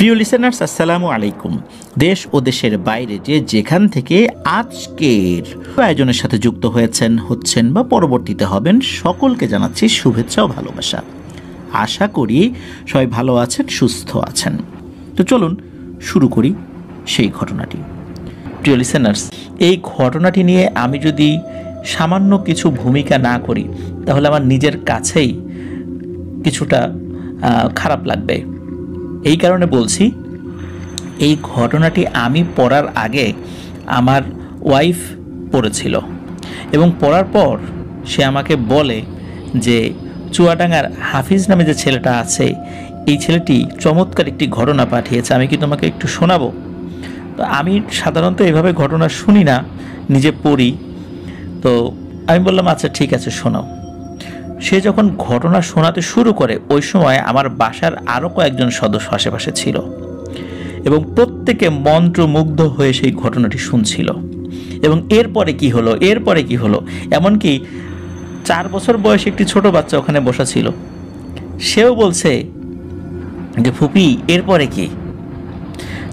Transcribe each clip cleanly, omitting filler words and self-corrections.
প্রিয় লিসেনার্স, আসসালামু আলাইকুম। দেশ ও দেশের বাইরে যে যেখান থেকে আজকের আয়োজনের সাথে যুক্ত হচ্ছেন বা পরবর্তীতে হবেন, সকলকে জানাচ্ছি শুভেচ্ছা ও ভালোবাসা। আশা করি সবাই ভালো আছেন, সুস্থ আছেন। তো চলুন শুরু করি সেই ঘটনাটি। প্রিয় লিসেনার্স, এই ঘটনাটি নিয়ে আমি যদি সামান্য কিছু ভূমিকা না করি তাহলে আমার নিজের কাছেই কিছুটা খারাপ লাগবে। এই কারণে বলছি, এই ঘটনাটি আমি পড়ার আগে আমার ওয়াইফ পড়েছিল এবং পড়ার পর সে আমাকে বলে যে চুয়াডাঙ্গার হাফিজ নামে যে ছেলেটা আছে, এই ছেলেটি চমৎকার একটি ঘটনা পাঠিয়েছে, আমি কি তোমাকে একটু শোনাবো? তো আমি সাধারণত এভাবে ঘটনা শুনি না, নিজে পড়ি। তো আমি বললাম আচ্ছা ঠিক আছে, শোনাও। সে যখন ঘটনা শোনাতে শুরু করে ওই সময় আমার বাসার আরও কয়েকজন সদস্য আশেপাশে ছিল এবং প্রত্যেকে মন্ত্রমুগ্ধ হয়ে সেই ঘটনাটি শুনছিল। এবং এরপরে কি হলো, এমনকি 4 বছর বয়সী একটি ছোট বাচ্চা ওখানে বসা ছিল, সেও বলছে যে ফুপি এরপরে কি?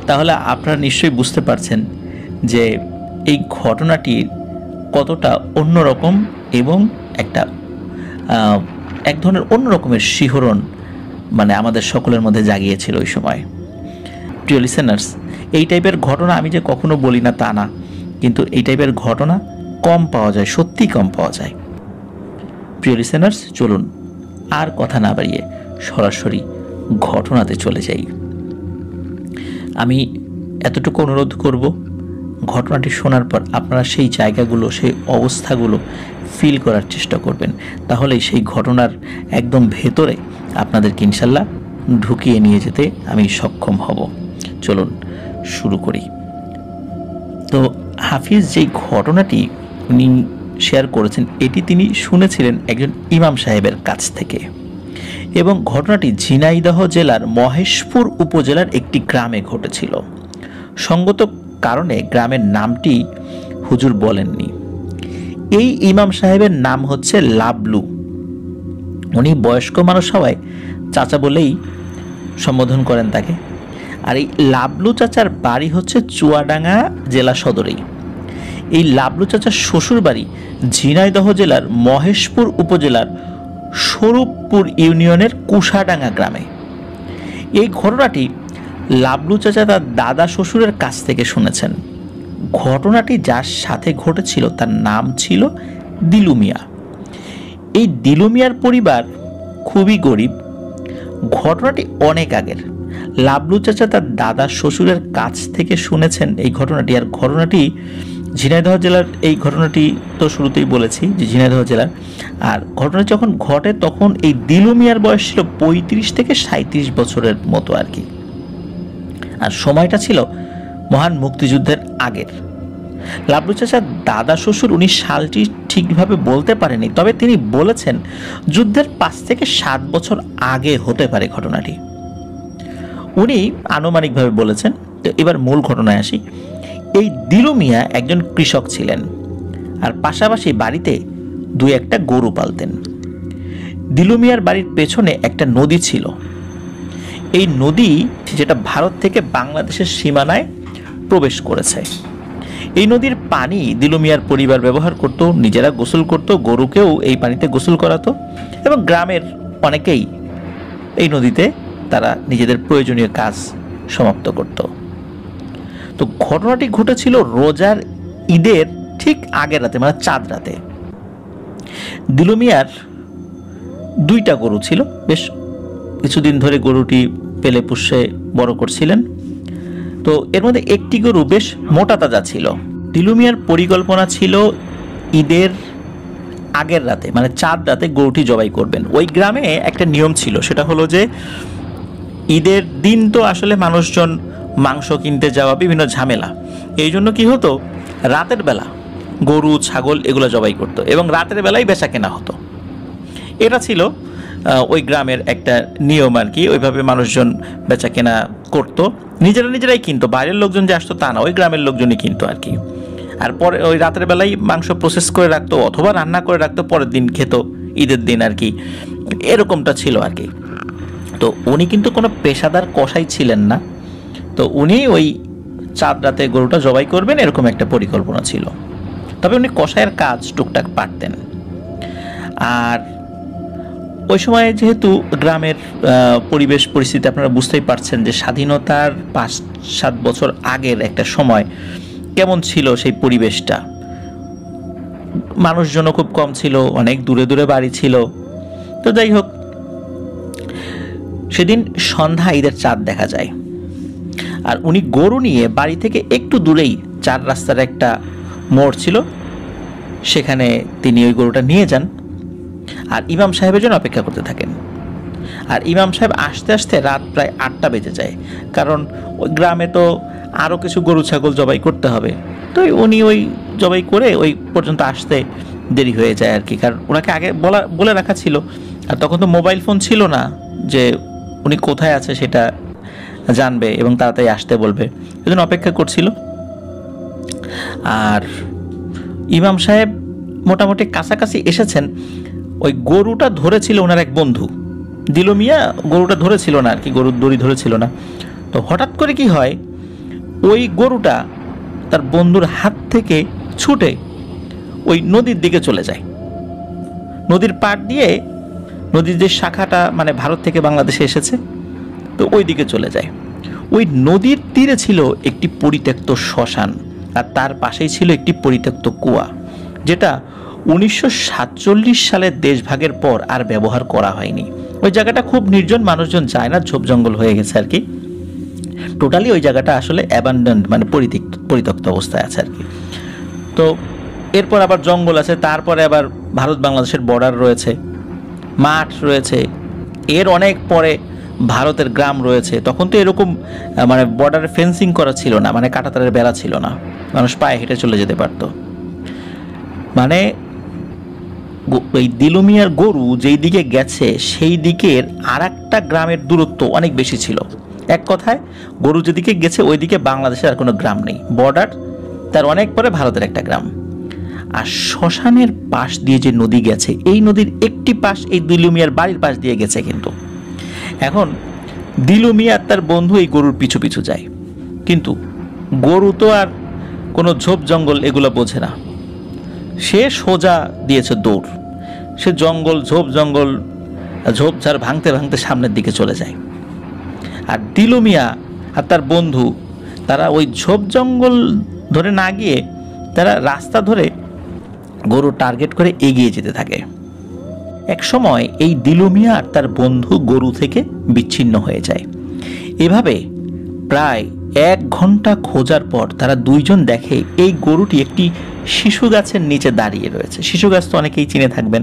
তাহলে আপনারা নিশ্চয়ই বুঝতে পারছেন যে এই ঘটনাটি কতটা অন্যরকম এবং এক ধরনের অন্যরকমের শিহরণ আমাদের সকলের মধ্যে জাগিয়েছিল ওই সময়। প্রিয় লিসেনার্স, এই টাইপের ঘটনা আমি যে কখনো বলি না তা না, কিন্তু এই টাইপের ঘটনা কম পাওয়া যায়, সত্যিই কম পাওয়া যায়। প্রিয় লিসেনার্স, চলুন আর কথা না বাড়িয়ে সরাসরি ঘটনাতে চলে যাই। আমি এতটুকু অনুরোধ করব, ঘটনাটি শোনার পর আপনারা সেই জায়গাগুলো, সেই অবস্থাগুলো ফিল করার চেষ্টা করবেন, তাহলেই সেই ঘটনার একদম ভেতরে আপনাদেরকে ইনশাল্লাহ ঢুকিয়ে নিয়ে যেতে আমি সক্ষম হব। চলুন শুরু করি। তো হাফিজ যেই ঘটনাটি উনি শেয়ার করেছেন, এটি তিনি শুনেছিলেন একজন ইমাম সাহেবের কাছ থেকে, এবং ঘটনাটি ঝিনাইদহ জেলার মহেশপুর উপজেলার একটি গ্রামে ঘটেছিল। সঙ্গত কারণে গ্রামের নামটি হুজুর বলেননি। এই ইমাম সাহেবের নাম হচ্ছে লাবলু। উনি বয়স্ক মানুষ হওয়ায় চাচা বলেই সম্বোধন করেন তাকে। আর এই লাবলু চাচার বাড়ি হচ্ছে চুয়াডাঙ্গা জেলা সদরেই। এই লাবলু চাচার শ্বশুর বাড়ি ঝিনাইদহ জেলার মহেশপুর উপজেলার স্বরূপপুর ইউনিয়নের কুশাডাঙ্গা গ্রামে। এই ঘটনাটি লাবলু চাচা তার দাদা শ্বশুরের কাছ থেকে শুনেছেন। ঘটনাটি যার সাথে ঘটেছিল তার নাম ছিল দিলু মিয়া। এই দিলু মিয়ার পরিবার খুবই গরিব। ঘটনাটি অনেক আগের। লাবলু চাচা তার দাদা শ্বশুরের কাছ থেকে শুনেছেন এই ঘটনাটি। আর ঘটনাটি ঝিনাইদহ জেলার, এই ঘটনাটি তো শুরুতেই বলেছি যে ঝিনাইদহ জেলার। আর ঘটনা যখন ঘটে তখন এই দিলু মিয়ার বয়স ছিল 35 থেকে 37 বছরের মতো আর কি। আর সময়টা ছিল মহান মুক্তিযুদ্ধের আগের। লাবলু চাচার দাদা শ্বশুর উনি সালটি ঠিকভাবে বলতে পারেনি, তবে তিনি বলেছেন যুদ্ধের 5 থেকে 7 বছর আগে হতে পারে ঘটনাটি। উনি আনুমানিকভাবে বলেছেন। তো এবার মূল ঘটনায় আসি। এই দিলু মিয়া একজন কৃষক ছিলেন আর পাশাপাশি বাড়িতে 2-1টা গরু পালতেন। দিলু মিয়ার বাড়ির পেছনে একটা নদী ছিল। এই নদী যেটা ভারত থেকে বাংলাদেশের সীমানায় প্রবেশ করেছে। এই নদীর পানি দিলু মিয়ার পরিবার ব্যবহার করত, নিজেরা গোসল করত, গরুকেও এই পানিতে গোসল করাতো এবং গ্রামের অনেকেই এই নদীতে তারা নিজেদের প্রয়োজনীয় কাজ সমাপ্ত করত। তো ঘটনাটি ঘটেছিল রোজার ঈদের ঠিক আগের রাতে, চাঁদ রাতে। দিলু মিয়ার 2টা গরু ছিল। বেশ কিছুদিন ধরে গরুটি পেলে পুষে বড় করছিলেন। তো এর মধ্যে একটি গরু বেশ মোটা তাজা ছিল। দিলু মিয়ার পরিকল্পনা ছিল ঈদের আগের রাতে, চাঁদ রাতে গরুটি জবাই করবেন। ওই গ্রামে একটা নিয়ম ছিল, সেটা হলো যে ঈদের দিন তো আসলে মানুষজন মাংস কিনতে যাওয়া, বিভিন্ন ঝামেলা, এই জন্য কি হতো, রাতের বেলা গরু ছাগল এগুলো জবাই করতো এবং রাতের বেলায় বেচা কেনা হতো। এটা ছিল ওই গ্রামের একটা নিয়ম আর কি। ওইভাবে মানুষজন বেচা কেনা করতো, নিজেরাই কিনতো, বাইরের লোকজন যে আসতো তা না, ওই গ্রামের লোকজনই কিনতো আর কি। আর পরে ওই রাতের বেলায় মাংস প্রসেস করে রাখতো অথবা রান্না করে রাখতো, পরের দিন খেত ঈদের দিন আর কি। এরকমটা ছিল আর কি। তো উনি কিন্তু কোনো পেশাদার কসাই ছিলেন না, তো উনি ওই চাঁদ রাতে গরুটা জবাই করবেন এরকম একটা পরিকল্পনা ছিল। তবে উনি কসাইয়ের কাজ টুকটাক পারতেন। আর ওই সময় যেহেতু গ্রামের পরিবেশ পরিস্থিতি আপনারা বুঝতেই পারছেন যে স্বাধীনতার 5-7 বছর আগের একটা সময় কেমন ছিল সেই পরিবেশটা। মানুষজনও খুব কম ছিল, অনেক দূরে দূরে বাড়ি ছিল। তো যাই হোক, সেদিন সন্ধ্যা ঈদের চাঁদ দেখা যায়। আর উনি গরু নিয়ে বাড়ি থেকে একটু দূরেই 4 রাস্তার একটা মোড় ছিল, সেখানে তিনি ওই গরুটা নিয়ে যান আর ইমাম সাহেবের জন্য অপেক্ষা করতে থাকেন। আর ইমাম সাহেব আসতে আসতে রাত প্রায় 8টা বেজে যায়, কারণ ওই গ্রামে তো আরও কিছু গরু ছাগল জবাই করতে হবে। তো উনি ওই জবাই করে ওই পর্যন্ত আসতে দেরি হয়ে যায় আর কি, কারণ ওনাকে আগে বলে রাখা ছিল। আর তখন তো মোবাইল ফোন ছিল না যে উনি কোথায় আছে সেটা জানবে এবং তাড়াতাড়ি আসতে বলবে, এই জন্য অপেক্ষা করছিল। আর ইমাম সাহেব মোটামুটি কাছাকাছি এসেছেন। ওই গরুটা ধরেছিল ওনার এক বন্ধু, দিলু মিয়া গরুটা ধরেছিল না আর কি, গরুর দড়ি ধরেছিল না। তো হঠাৎ করে কি হয়, ওই গরুটা তার বন্ধুর হাত থেকে ছুটে ওই নদীর দিকে চলে যায়। নদীর পাড় দিয়ে, নদীর যে শাখাটা মানে ভারত থেকে বাংলাদেশে এসেছে, তো ওই দিকে চলে যায়। ওই নদীর তীরে ছিল একটি পরিত্যক্ত শ্মশান, আর তার পাশেই ছিল একটি পরিত্যক্ত কুয়া, যেটা 1947 সালের দেশভাগের পর আর ব্যবহার করা হয়নি। ওই জায়গাটা খুব নির্জন, মানুষজন যায় না, ঝোপ জঙ্গল হয়ে গেছে আর কি। টোটালি ওই জায়গাটা আসলে অ্যাবান্ডন্ড মানে পরিত্যক্ত অবস্থায় আছে আর কি। তো এরপর আবার জঙ্গল আছে, তারপরে আবার ভারত বাংলাদেশের বর্ডার রয়েছে, মাঠ রয়েছে, এর অনেক পরে ভারতের গ্রাম রয়েছে। তখন তো এরকম মানে বর্ডারে ফেন্সিং করা ছিল না, মানে কাঁটাতারের বেড়া ছিল না, মানুষ পায়ে হেঁটে চলে যেতে পারতো। মানে ওই দিলু মিয়ার গরু যেই দিকে গেছে সেই দিকের আর একটা গ্রামের দূরত্ব অনেক বেশি ছিল। এক কথায় গরু যেদিকে গেছে ওই দিকে বাংলাদেশের আর কোনো গ্রাম নেই, বর্ডার তার অনেক পরে ভারতের একটা গ্রাম। আর শ্মশানের পাশ দিয়ে যে নদী গেছে, এই নদীর একটি পাশ এই দিলু মিয়ার বাড়ির পাশ দিয়ে গেছে। কিন্তু এখন দিলু মিয়া তার বন্ধু এই গরুর পিছু পিছু যায়, কিন্তু গরু তো আর কোনো ঝোপ জঙ্গল এগুলো বোঝে না, সে সোজা দিয়েছে দৌড়। সে জঙ্গল ঝোপঝাড় ভাঙতে ভাঙতে সামনের দিকে চলে যায়। আর দিলু মিয়া আর তার বন্ধু তারা ওই ঝোপ জঙ্গল ধরে না গিয়ে তারা রাস্তা ধরে গরু টার্গেট করে এগিয়ে যেতে থাকে। এক সময় এই দিলু মিয়া আর তার বন্ধু গরু থেকে বিচ্ছিন্ন হয়ে যায়। এভাবে প্রায় 1 ঘন্টা খোঁজার পর তারা দুইজন দেখে এই গরুটি একটি শিশু গাছের নিচে দাঁড়িয়ে রয়েছে। শিশু গাছ তো অনেকেই চিনে থাকবেন।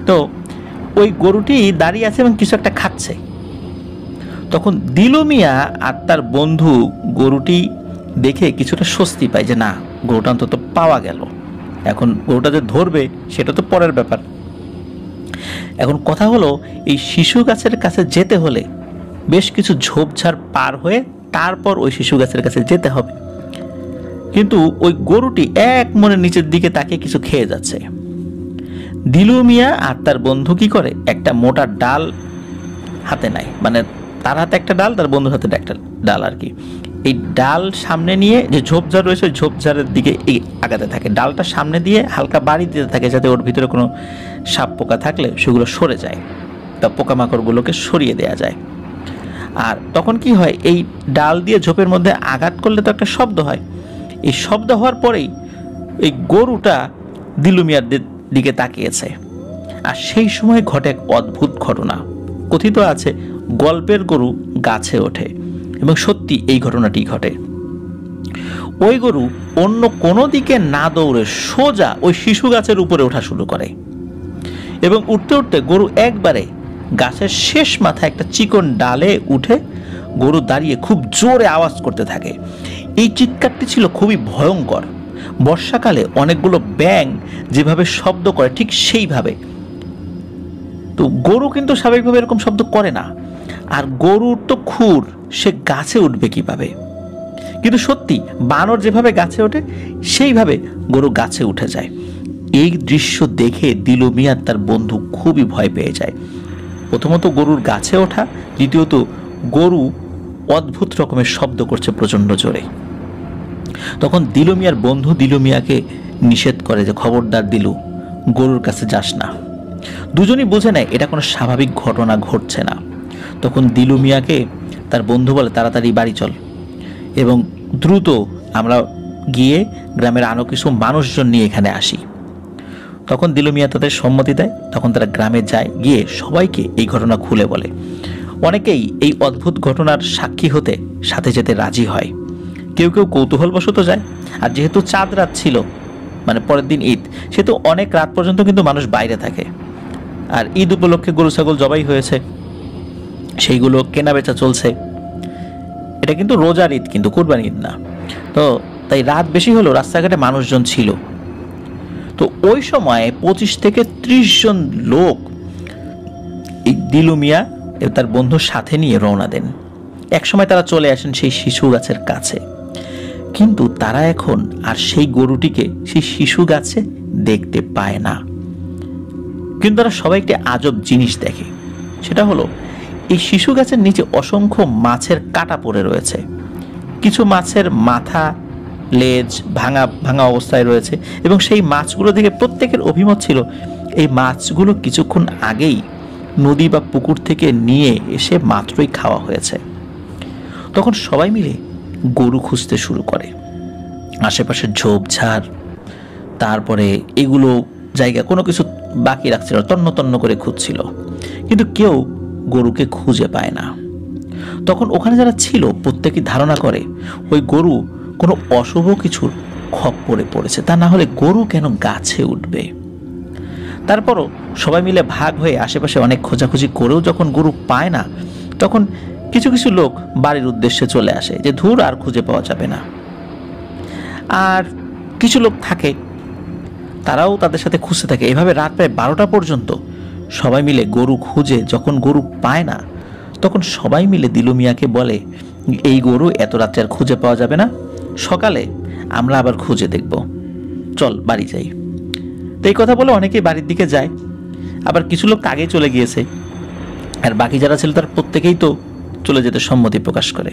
তো ওই গরুটি দাঁড়িয়ে আছে এবং কিছু একটা খাচ্ছে। তখন দিলু মিয়া আর তার বন্ধু গরুটি দেখে কিছুটা স্বস্তি পায় যে না, গরুটা অন্তত পাওয়া গেল। এখন গরুটা যে ধরবে সেটা তো পরের ব্যাপার। এখন কথা হলো, এই শিশু গাছের কাছে যেতে হলে বেশ কিছু ঝোপঝাড় পার হয়ে তারপর ওই শিশু গাছের কাছে যেতে হবে। কিন্তু ওই গরুটি এক মনে নিচের দিকে তাকিয়ে কিছু খেয়ে যাচ্ছে। দিলু মিয়া আর তার বন্ধু কি করে, একটা মোটা ডাল হাতে নেয়, মানে তার হাতে একটা ডাল, তার বন্ধুর হাতে একটা ডাল আর কি। এই ডাল সামনে নিয়ে যে ঝোপঝাড় রয়েছে ওই ঝোপঝাড়ের দিকে আগাতে থাকে, ডালটা সামনে দিয়ে হালকা বাড়ি দিতে থাকে যাতে ওর ভিতরে কোনো সাপ পোকা থাকলে সেগুলো সরে যায়, তা পোকামাকড়গুলোকে সরিয়ে দেওয়া যায়। আর তখন কি হয়, এই ডাল দিয়ে ঝোপের মধ্যে আঘাত করলে তো একটা শব্দ হয়। এই শব্দ হওয়ার পরেই এই গরুটা দিলু মিয়ার দিকে তাকিয়েছে। আর সেই সময় ঘটে এক অদ্ভুত ঘটনা। কথিত আছে গল্পের গরু গাছে ওঠে, এবং সত্যি এই ঘটনাটি ঘটে। ওই গরু অন্য কোনো দিকে না দৌড়ে সোজা ওই শিশু গাছের উপরে ওঠা শুরু করে, এবং উঠতে উঠতে গরু একবারে গাছের শেষ মাথায় একটা চিকন ডালে উঠে গরু দাঁড়িয়ে খুব জোরে আওয়াজ করতে থাকে। এই চিৎকারটি ছিল খুবই ভয়ঙ্কর। বর্ষাকালে অনেকগুলো ব্যাঙ যেভাবে শব্দ করে ঠিক সেইভাবে। তো গরু কিন্তু স্বাভাবিকভাবে এরকম শব্দ করে না, আর গরুর তো খুর, সে গাছে উঠবে কিভাবে? কিন্তু সত্যি বানর যেভাবে গাছে ওঠে সেইভাবে গরু গাছে উঠে যায়। এই দৃশ্য দেখে দিলু মিয়া তার বন্ধু খুবই ভয় পেয়ে যায়। প্রথমত গরুর গাছে ওঠা, দ্বিতীয়ত গরু অদ্ভুত রকমের শব্দ করছে প্রচণ্ড জোরে। তখন দিলু মিয়ার বন্ধু দিলু মিয়াকে নিষেধ করে যে খবরদার দিলু, গরুর কাছে যাস না। দুজনই বুঝে নেয় এটা কোনো স্বাভাবিক ঘটনা ঘটছে না। তখন দিলু মিয়াকে তার বন্ধু বলে তাড়াতাড়ি বাড়ি চল এবং দ্রুত আমরা গিয়ে গ্রামের আরও কিছু মানুষজন নিয়ে এখানে আসি। তখন দিলু মিয়া তাদের সম্মতি দেয়। তখন তারা গ্রামে যায়, গিয়ে সবাইকে এই ঘটনা খুলে বলে। অনেকেই এই অদ্ভুত ঘটনার সাক্ষী হতে সাথে যেতে রাজি হয়, কেউ কেউ কৌতূহলবশত যায়। আর যেহেতু চাঁদ রাত ছিল, মানে পরের দিন ঈদ, সেহেতু অনেক রাত পর্যন্ত কিন্তু মানুষ বাইরে থাকে। আর ঈদ উপলক্ষে গরু ছাগল জবাই হয়েছে, সেইগুলো কেনা বেচা চলছে। এটা কিন্তু রোজার ঈদ, কিন্তু কুরবানি ঈদ না। তো তাই রাত বেশি হলো, রাস্তাঘাটে মানুষজন ছিল। তো ওই সময় 25 থেকে 30 জন লোক এই দিলু মিয়া তার বন্ধুর সাথে নিয়ে রওনা দেন। একসময় তারা চলে আসেন সেই শিশু গাছের কাছে, কিন্তু তারা এখন আর সেই গরুটিকে সেই শিশু গাছে দেখতে পায় না। কিন্তু তারা সবাই একটি আজব জিনিস দেখে। সেটা হলো এই শিশু গাছের নিচে অসংখ্য মাছের কাটা পড়ে রয়েছে। কিছু মাছের মাথা, লেজ ভাঙা ভাঙা অবস্থায় রয়েছে এবং সেই মাছগুলো দেখে প্রত্যেকের অভিমত ছিল এই মাছগুলো কিছুক্ষণ আগেই নদী বা পুকুর থেকে নিয়ে এসে মাত্রই খাওয়া হয়েছে। তখন সবাই মিলে গরু খুঁজতে শুরু করে। আশেপাশে ঝোপঝাড়, তারপরে এগুলো জায়গা কোনো কিছু বাকি রাখছিল, তন্ন তন্ন করে খুঁজছিল, কিন্তু কেউ গরুকে খুঁজে পায় না। তখন ওখানে যারা ছিল প্রত্যেকেই ধারণা করে ওই গরু কোনো অশুভ কিছুর খপ্পরে পড়েছে, তা না হলে গরু কেন গাছে উঠবে। তারপরও সবাই মিলে ভাগ হয়ে আশেপাশে অনেক খোঁজাখুঁজি করেও যখন গরু পায় না, তখন কিছু কিছু লোক বাড়ির উদ্দেশ্যে চলে আসে যে ধুর আর খুঁজে পাওয়া যাবে না। আর কিছু লোক থাকে, তারাও তাদের সাথে খুঁজতে থাকে। এভাবে রাত প্রায় 12টা পর্যন্ত সবাই মিলে গরু খুঁজে যখন গরু পায় না, তখন সবাই মিলে দিলু মিয়াকে বলে এই গরু এত রাত্রে আর খুঁজে পাওয়া যাবে না, সকালে আমরা আবার খুঁজে দেখব, চল বাড়ি যাই। তো এই কথা বলে অনেকেই বাড়ির দিকে যায়। আবার কিছু লোক আগেই চলে গিয়েছে, আর বাকি যারা ছিল তার প্রত্যেকেই তো চলে যেতে সম্মতি প্রকাশ করে।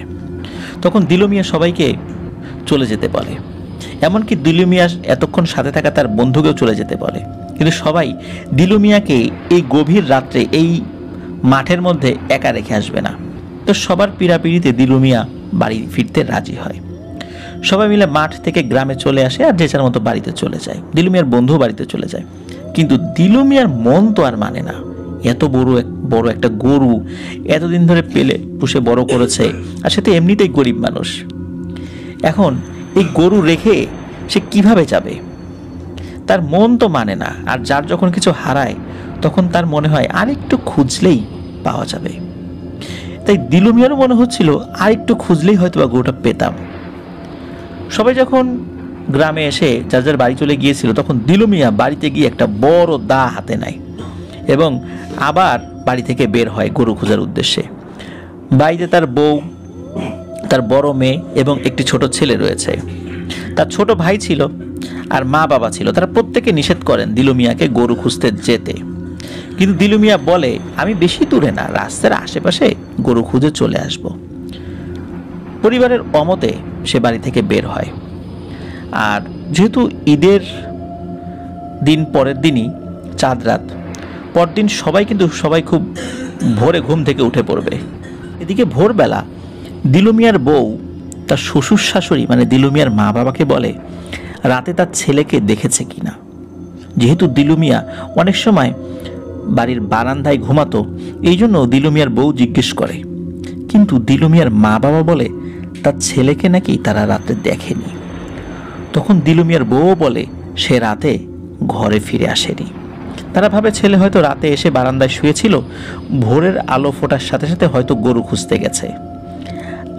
তখন দিলু মিয়া সবাইকে চলে যেতে বলে, এমনকি দিলু মিয়া এতক্ষণ সাথে থাকা তার বন্ধুকেও চলে যেতে বলে। কিন্তু সবাই দিলু মিয়াকে এই গভীর রাত্রে এই মাঠের মধ্যে একা রেখে আসবে না। তো সবার পীড়াপিড়িতে দিলু মিয়া বাড়ি ফিরতে রাজি হয়। সবাই মিলে মাঠ থেকে গ্রামে চলে আসে আর যে যার মতো বাড়িতে চলে যায়। দিলু মিয়ার বন্ধু বাড়িতে চলে যায়, কিন্তু দিলু মিয়ার মন তো আর মানে না। এত বড় একটা গরু এতদিন ধরে পেলে পুষে বড় করেছে, আর সে তো এমনিতেই গরিব মানুষ। এখন এই গরু রেখে সে কিভাবে যাবে? তার মন তো মানে না। আর যার যখন কিছু হারায় তখন তার মনে হয় আর একটু খুঁজলেই পাওয়া যাবে। তাই দিলু মিয়ারও মনে হচ্ছিল আর একটু খুঁজলেই হয়তো বা গরুটা পেতাম। সবাই যখন গ্রামে এসে যার যার বাড়ি চলে গিয়েছিল, তখন দিলু মিয়া বাড়িতে গিয়ে একটা বড় দা হাতে নেয় এবং আবার বাড়ি থেকে বের হয় গরু খোঁজার উদ্দেশ্যে। বাড়িতে তার বউ, তার বড় মেয়ে এবং একটি ছোট ছেলে রয়েছে। তার ছোট ভাই ছিল আর মা বাবা ছিল। তারা প্রত্যেকে নিষেধ করেন দিলু মিয়াকে গরু খুঁজতে যেতে, কিন্তু দিলু মিয়া বলে আমি বেশি দূরে না, রাস্তার আশেপাশে গরু খুঁজে চলে আসব। পরিবারের অমতে সে বাড়ি থেকে বের হয়। আর যেহেতু ঈদের দিন পরের দিনই চাঁদ রাত, পরদিন সবাই খুব ভোরে ঘুম থেকে উঠে পড়বে। এদিকে ভোরবেলা দিলু মিয়ার বউ তার শ্বশুর শাশুড়ি মানে দিলু মিয়ার মা বাবাকে বলে রাতে তার ছেলেকে দেখেছে কিনা। যেহেতু দিলু মিয়া অনেক সময় বাড়ির বারান্দায় ঘুমাতো, এই জন্য দিলু মিয়ার বউ জিজ্ঞেস করে, কিন্তু দিলু মিয়ার মা বাবা বলে তার ছেলেকে নাকি তারা রাতে দেখেনি। তখন দিলু মিয়ার বউ বলে সে রাতে ঘরে ফিরে আসেনি। তারা ভাবে ছেলে হয়তো রাতে এসে বারান্দায় শুয়েছিল, ভোরের আলো ফোটার সাথে সাথে হয়তো গরু খুঁজতে গেছে।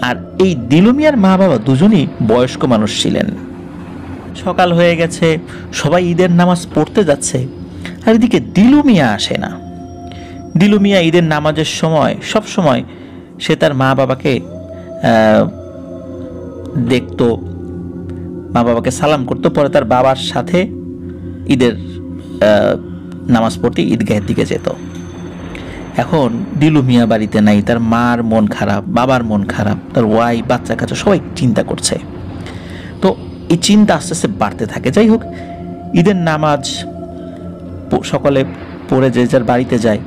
আর এই দিলু মিয়ার মা বাবা দুজনই বয়স্ক মানুষ ছিলেন। সকাল হয়ে গেছে, সবাই ঈদের নামাজ পড়তে যাচ্ছে, আর এদিকে দিলু মিয়া আসে না। দিলু মিয়া ঈদের নামাজের সময় সব সময় সে তার মা বাবাকে দেখতো, মা বাবাকে সালাম করতো, পরে তার বাবার সাথে ঈদের নামাজ পড়তে ঈদগাহের দিকে যেত। এখন দিলু মিয়া বাড়িতে নাই, তার মার মন খারাপ, বাবার মন খারাপ, তার ওয়াই, বাচ্চা কাচ্চা সবাই চিন্তা করছে। তো এই চিন্তা আস্তে আস্তে বাড়তে থাকে। যাই হোক, ঈদের নামাজ সকলে পড়ে যে যার বাড়িতে যায়।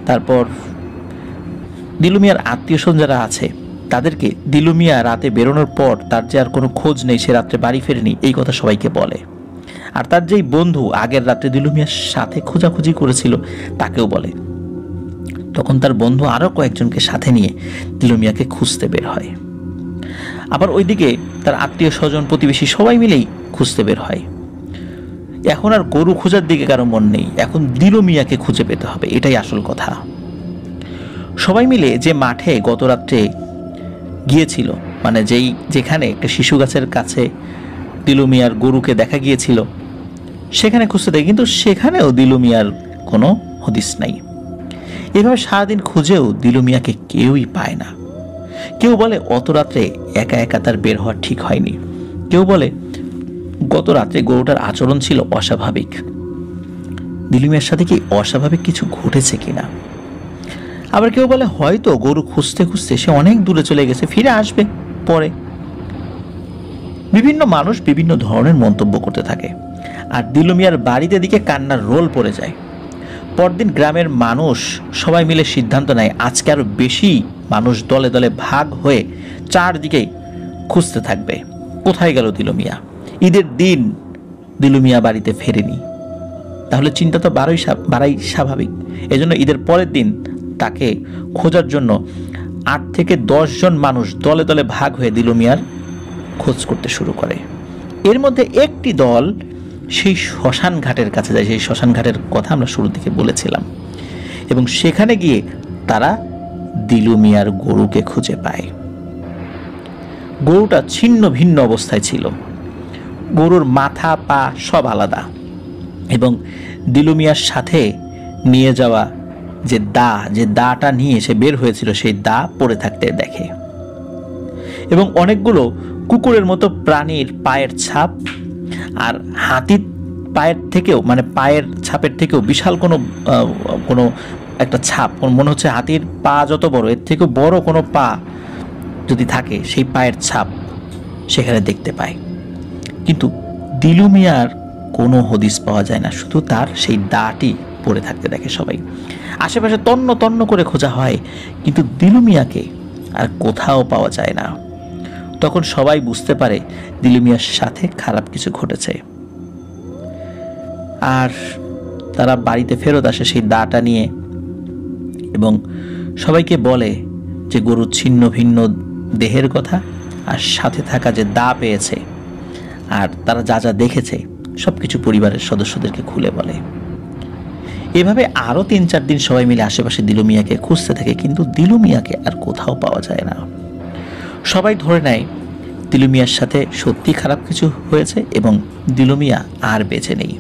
তারপর দিলু মিয়ার আত্মীয় স্বজন যারা আছে তাদেরকে দিলু মিয়া রাতে বেরোনোর পর তার যে আর কোনো খোঁজ নেই, সে রাত্রে বাড়ি ফেরেনি, এই কথা সবাইকে বলে। আর তার যেই বন্ধু আগের রাত্রে দিলু মিয়ার সাথে খোঁজাখুঁজি করেছিল তাকেও বলে। তখন তার বন্ধু আরও কয়েকজনকে সাথে নিয়ে দিলু মিয়াকে খুঁজতে বের হয়। আবার ওইদিকে তার আত্মীয় স্বজন, প্রতিবেশী সবাই মিলেই খুঁজতে বের হয়। এখন আর গরু খোঁজার দিকে কারো মন নেই, এখন দিলু মিয়াকে খুঁজে পেতে হবে, এটাই আসল কথা। সবাই মিলে যে মাঠে গত রাত্রে গিয়েছিল, মানে যেখানে একটা শিশু গাছের কাছে দিলু মিয়ার গরুকে দেখা গিয়েছিল, সেখানে খুঁজতে দেয়, কিন্তু সেখানেও দিলু মিয়ার কোনো হদিস নাই। এভাবে সারাদিন খুঁজেও দিলু মিয়াকে কেউই পায় না। কেউ বলে অত রাত্রে একা একা তার বের হওয়া ঠিক হয়নি, কেউ বলে গত রাত্রে গরুটার আচরণ ছিল অস্বাভাবিক, দিলু মিয়ার সাথে কি অস্বাভাবিক কিছু ঘটেছে কিনা। আবার কেউ বলে হয়তো গরু খুঁজতে খুঁজতে সে অনেক দূরে চলে গেছে, ফিরে আসবে পরে। বিভিন্ন মানুষ বিভিন্ন ধরনের মন্তব্য করতে থাকে। আর দিলু মিয়ার বাড়িতে দিকে কান্নার রোল পড়ে যায়। পরদিন গ্রামের মানুষ সবাই মিলে সিদ্ধান্ত নেয় আজকে আরো বেশি মানুষ দলে দলে ভাগ হয়ে চারদিকে খুঁজতে থাকবে, কোথায় গেল দিলু মিয়া। ঈদের দিন দিলু মিয়া বাড়িতে ফেরেনি, তাহলে চিন্তা তো বাড়াই স্বাভাবিক। এজন্য ঈদের পরের দিন তাকে খোঁজার জন্য 8 থেকে 10 জন মানুষ দলে দলে ভাগ হয়ে দিলু মিয়ার খোঁজ করতে শুরু করে। এর মধ্যে একটি দল সেই শ্মশান ঘাটের কাছে যায়, সেই শ্মশান ঘাটের কথা আমরা শুরুর দিকে বলেছিলাম, এবং সেখানে গিয়ে তারা দিলু মিয়ার গরুকে খুঁজে পায়। গরুটা ছিন্ন ভিন্ন অবস্থায় ছিল, গরুর মাথা পা সব আলাদা, এবং দিলু মিয়ার সাথে নিয়ে যাওয়া যে দাটা নিয়ে সে বের হয়েছিল সেই দা পড়ে থাকতে দেখে, এবং অনেকগুলো কুকুরের মতো প্রাণীর পায়ের ছাপ, আর হাতির পায়ের থেকেও, মানে পায়ের ছাপের থেকেও বিশাল কোনো একটা ছাপ, মনে হচ্ছে হাতির পা যত বড় এর থেকেও বড় কোনো পা যদি থাকে সেই পায়ের ছাপ সেখানে দেখতে পায়। কিন্তু দিলু মিয়ার কোনো হদিস পাওয়া যায় না, শুধু তার সেই দাটি পড়ে থাকতে দেখে সবাই। আশেপাশে তন্ন তন্ন করে খোঁজা হয়, কিন্তু দিলু মিয়াকে আর কোথাও পাওয়া যায় না। তখন সবাই বুঝতে পারে দিলু মিয়ার সাথে খারাপ কিছু ঘটেছে, আর তারা বাড়িতে ফেরত আসে সেই দাটা নিয়ে, এবং সবাইকে বলে যে গরুর ছিন্ন ভিন্ন দেহের কথা, আর সাথে থাকা যে দা পেয়েছে, আর তারা যা যা দেখেছে সবকিছু পরিবারের সদস্যদেরকে খুলে বলে। এভাবে আরো 3-4 দিন সবাই মিলে আশেপাশে দিলু মিয়াকে খুঁজতে থাকে, কিন্তু দিলু মিয়াকে আর কোথাও পাওয়া যায় না। সবাই ধরে নেয় দিলু মিয়ার সাথে সত্যি খারাপ কিছু হয়েছে, এবং দিলু মিয়া আর বেঁচে নেই।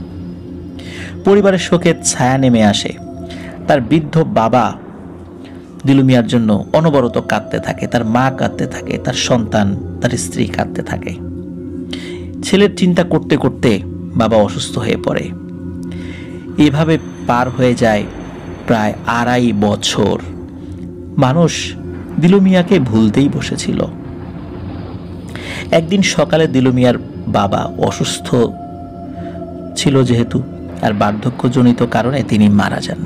পরিবারের শোকের ছায়া নেমে আসে। তার বৃদ্ধ বাবা দিলু মিয়ার জন্য অনবরত কাঁদতে থাকে, তার মা কাঁদতে থাকে, তার সন্তান, তার স্ত্রী কাঁদতে থাকে। ছেলের চিন্তা করতে করতে বাবা অসুস্থ হয়ে পড়ে। এভাবে পার হয়ে যায় প্রায় 2.5 বছর। মানুষ দিলু মিয়াকে ভুলতেই বসেছিল। একদিন সকালে দিলু মিয়ার বাবা অসুস্থ ছিল যেহেতু, আর বার্ধক্যজনিত কারণে তিনি মারা যান।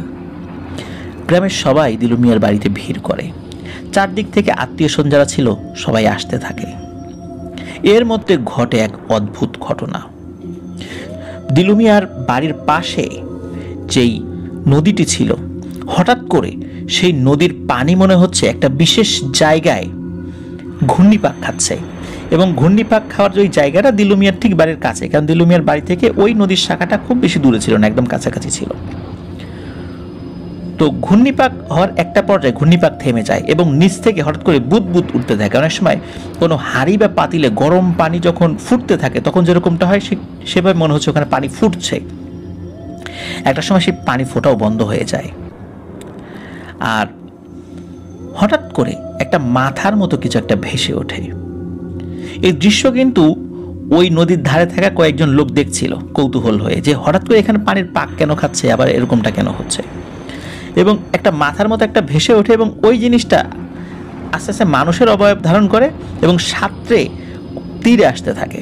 গ্রামের সবাই দিলু মিয়ার বাড়িতে ভিড় করে। চারদিক থেকে আত্মীয় স্বজন যারা ছিল সবাই আসতে থাকে। এর মধ্যে ঘটে এক অদ্ভুত ঘটনা। দিলু মিয়ার বাড়ির পাশে যেই নদীটি ছিল, হঠাৎ করে সেই নদীর পানি মনে হচ্ছে একটা বিশেষ জায়গায় ঘূর্ণিপাক খাচ্ছে, এবং ঘূর্ণিপাক খাওয়ার ওই জায়গাটা দিলু মিয়ার ঠিক বাড়ির কাছে, কারণ দিলু মিয়ার বাড়ি থেকে ওই নদীর শাখাটা খুব বেশি দূরে ছিল না, একদম কাছাকাছি ছিল। তো ঘূর্ণিপাক হওয়ার একটা পর্যায়ে ঘূর্ণিপাক থেমে যায়, এবং নিচ থেকে হঠাৎ করে বুদবুদ উঠতে থাকে। অনেক সময় কোনো হাঁড়ি বা পাতিলে গরম পানি যখন ফুটতে থাকে তখন যেরকমটা হয় সেভাবে মনে হচ্ছে ওখানে পানি ফুটছে। একটা সময় সেই পানি ফোটাও বন্ধ হয়ে যায়, আর হঠাৎ করে একটা মাথার মতো কিছু একটা ভেসে ওঠে। এই দৃশ্য কিন্তু ওই নদীর ধারে থাকা কয়েকজন লোক দেখছিল কৌতূহল হয়ে, যে হঠাৎ করে এখানে পানির পাক কেন খাচ্ছে, আবার এরকমটা কেন হচ্ছে। এবং একটা মাথার মতো একটা ভেসে ওঠে এবং ওই জিনিসটা আস্তে আস্তে মানুষের অবয়ব ধারণ করে এবং সাঁতরে তীরে আসতে থাকে।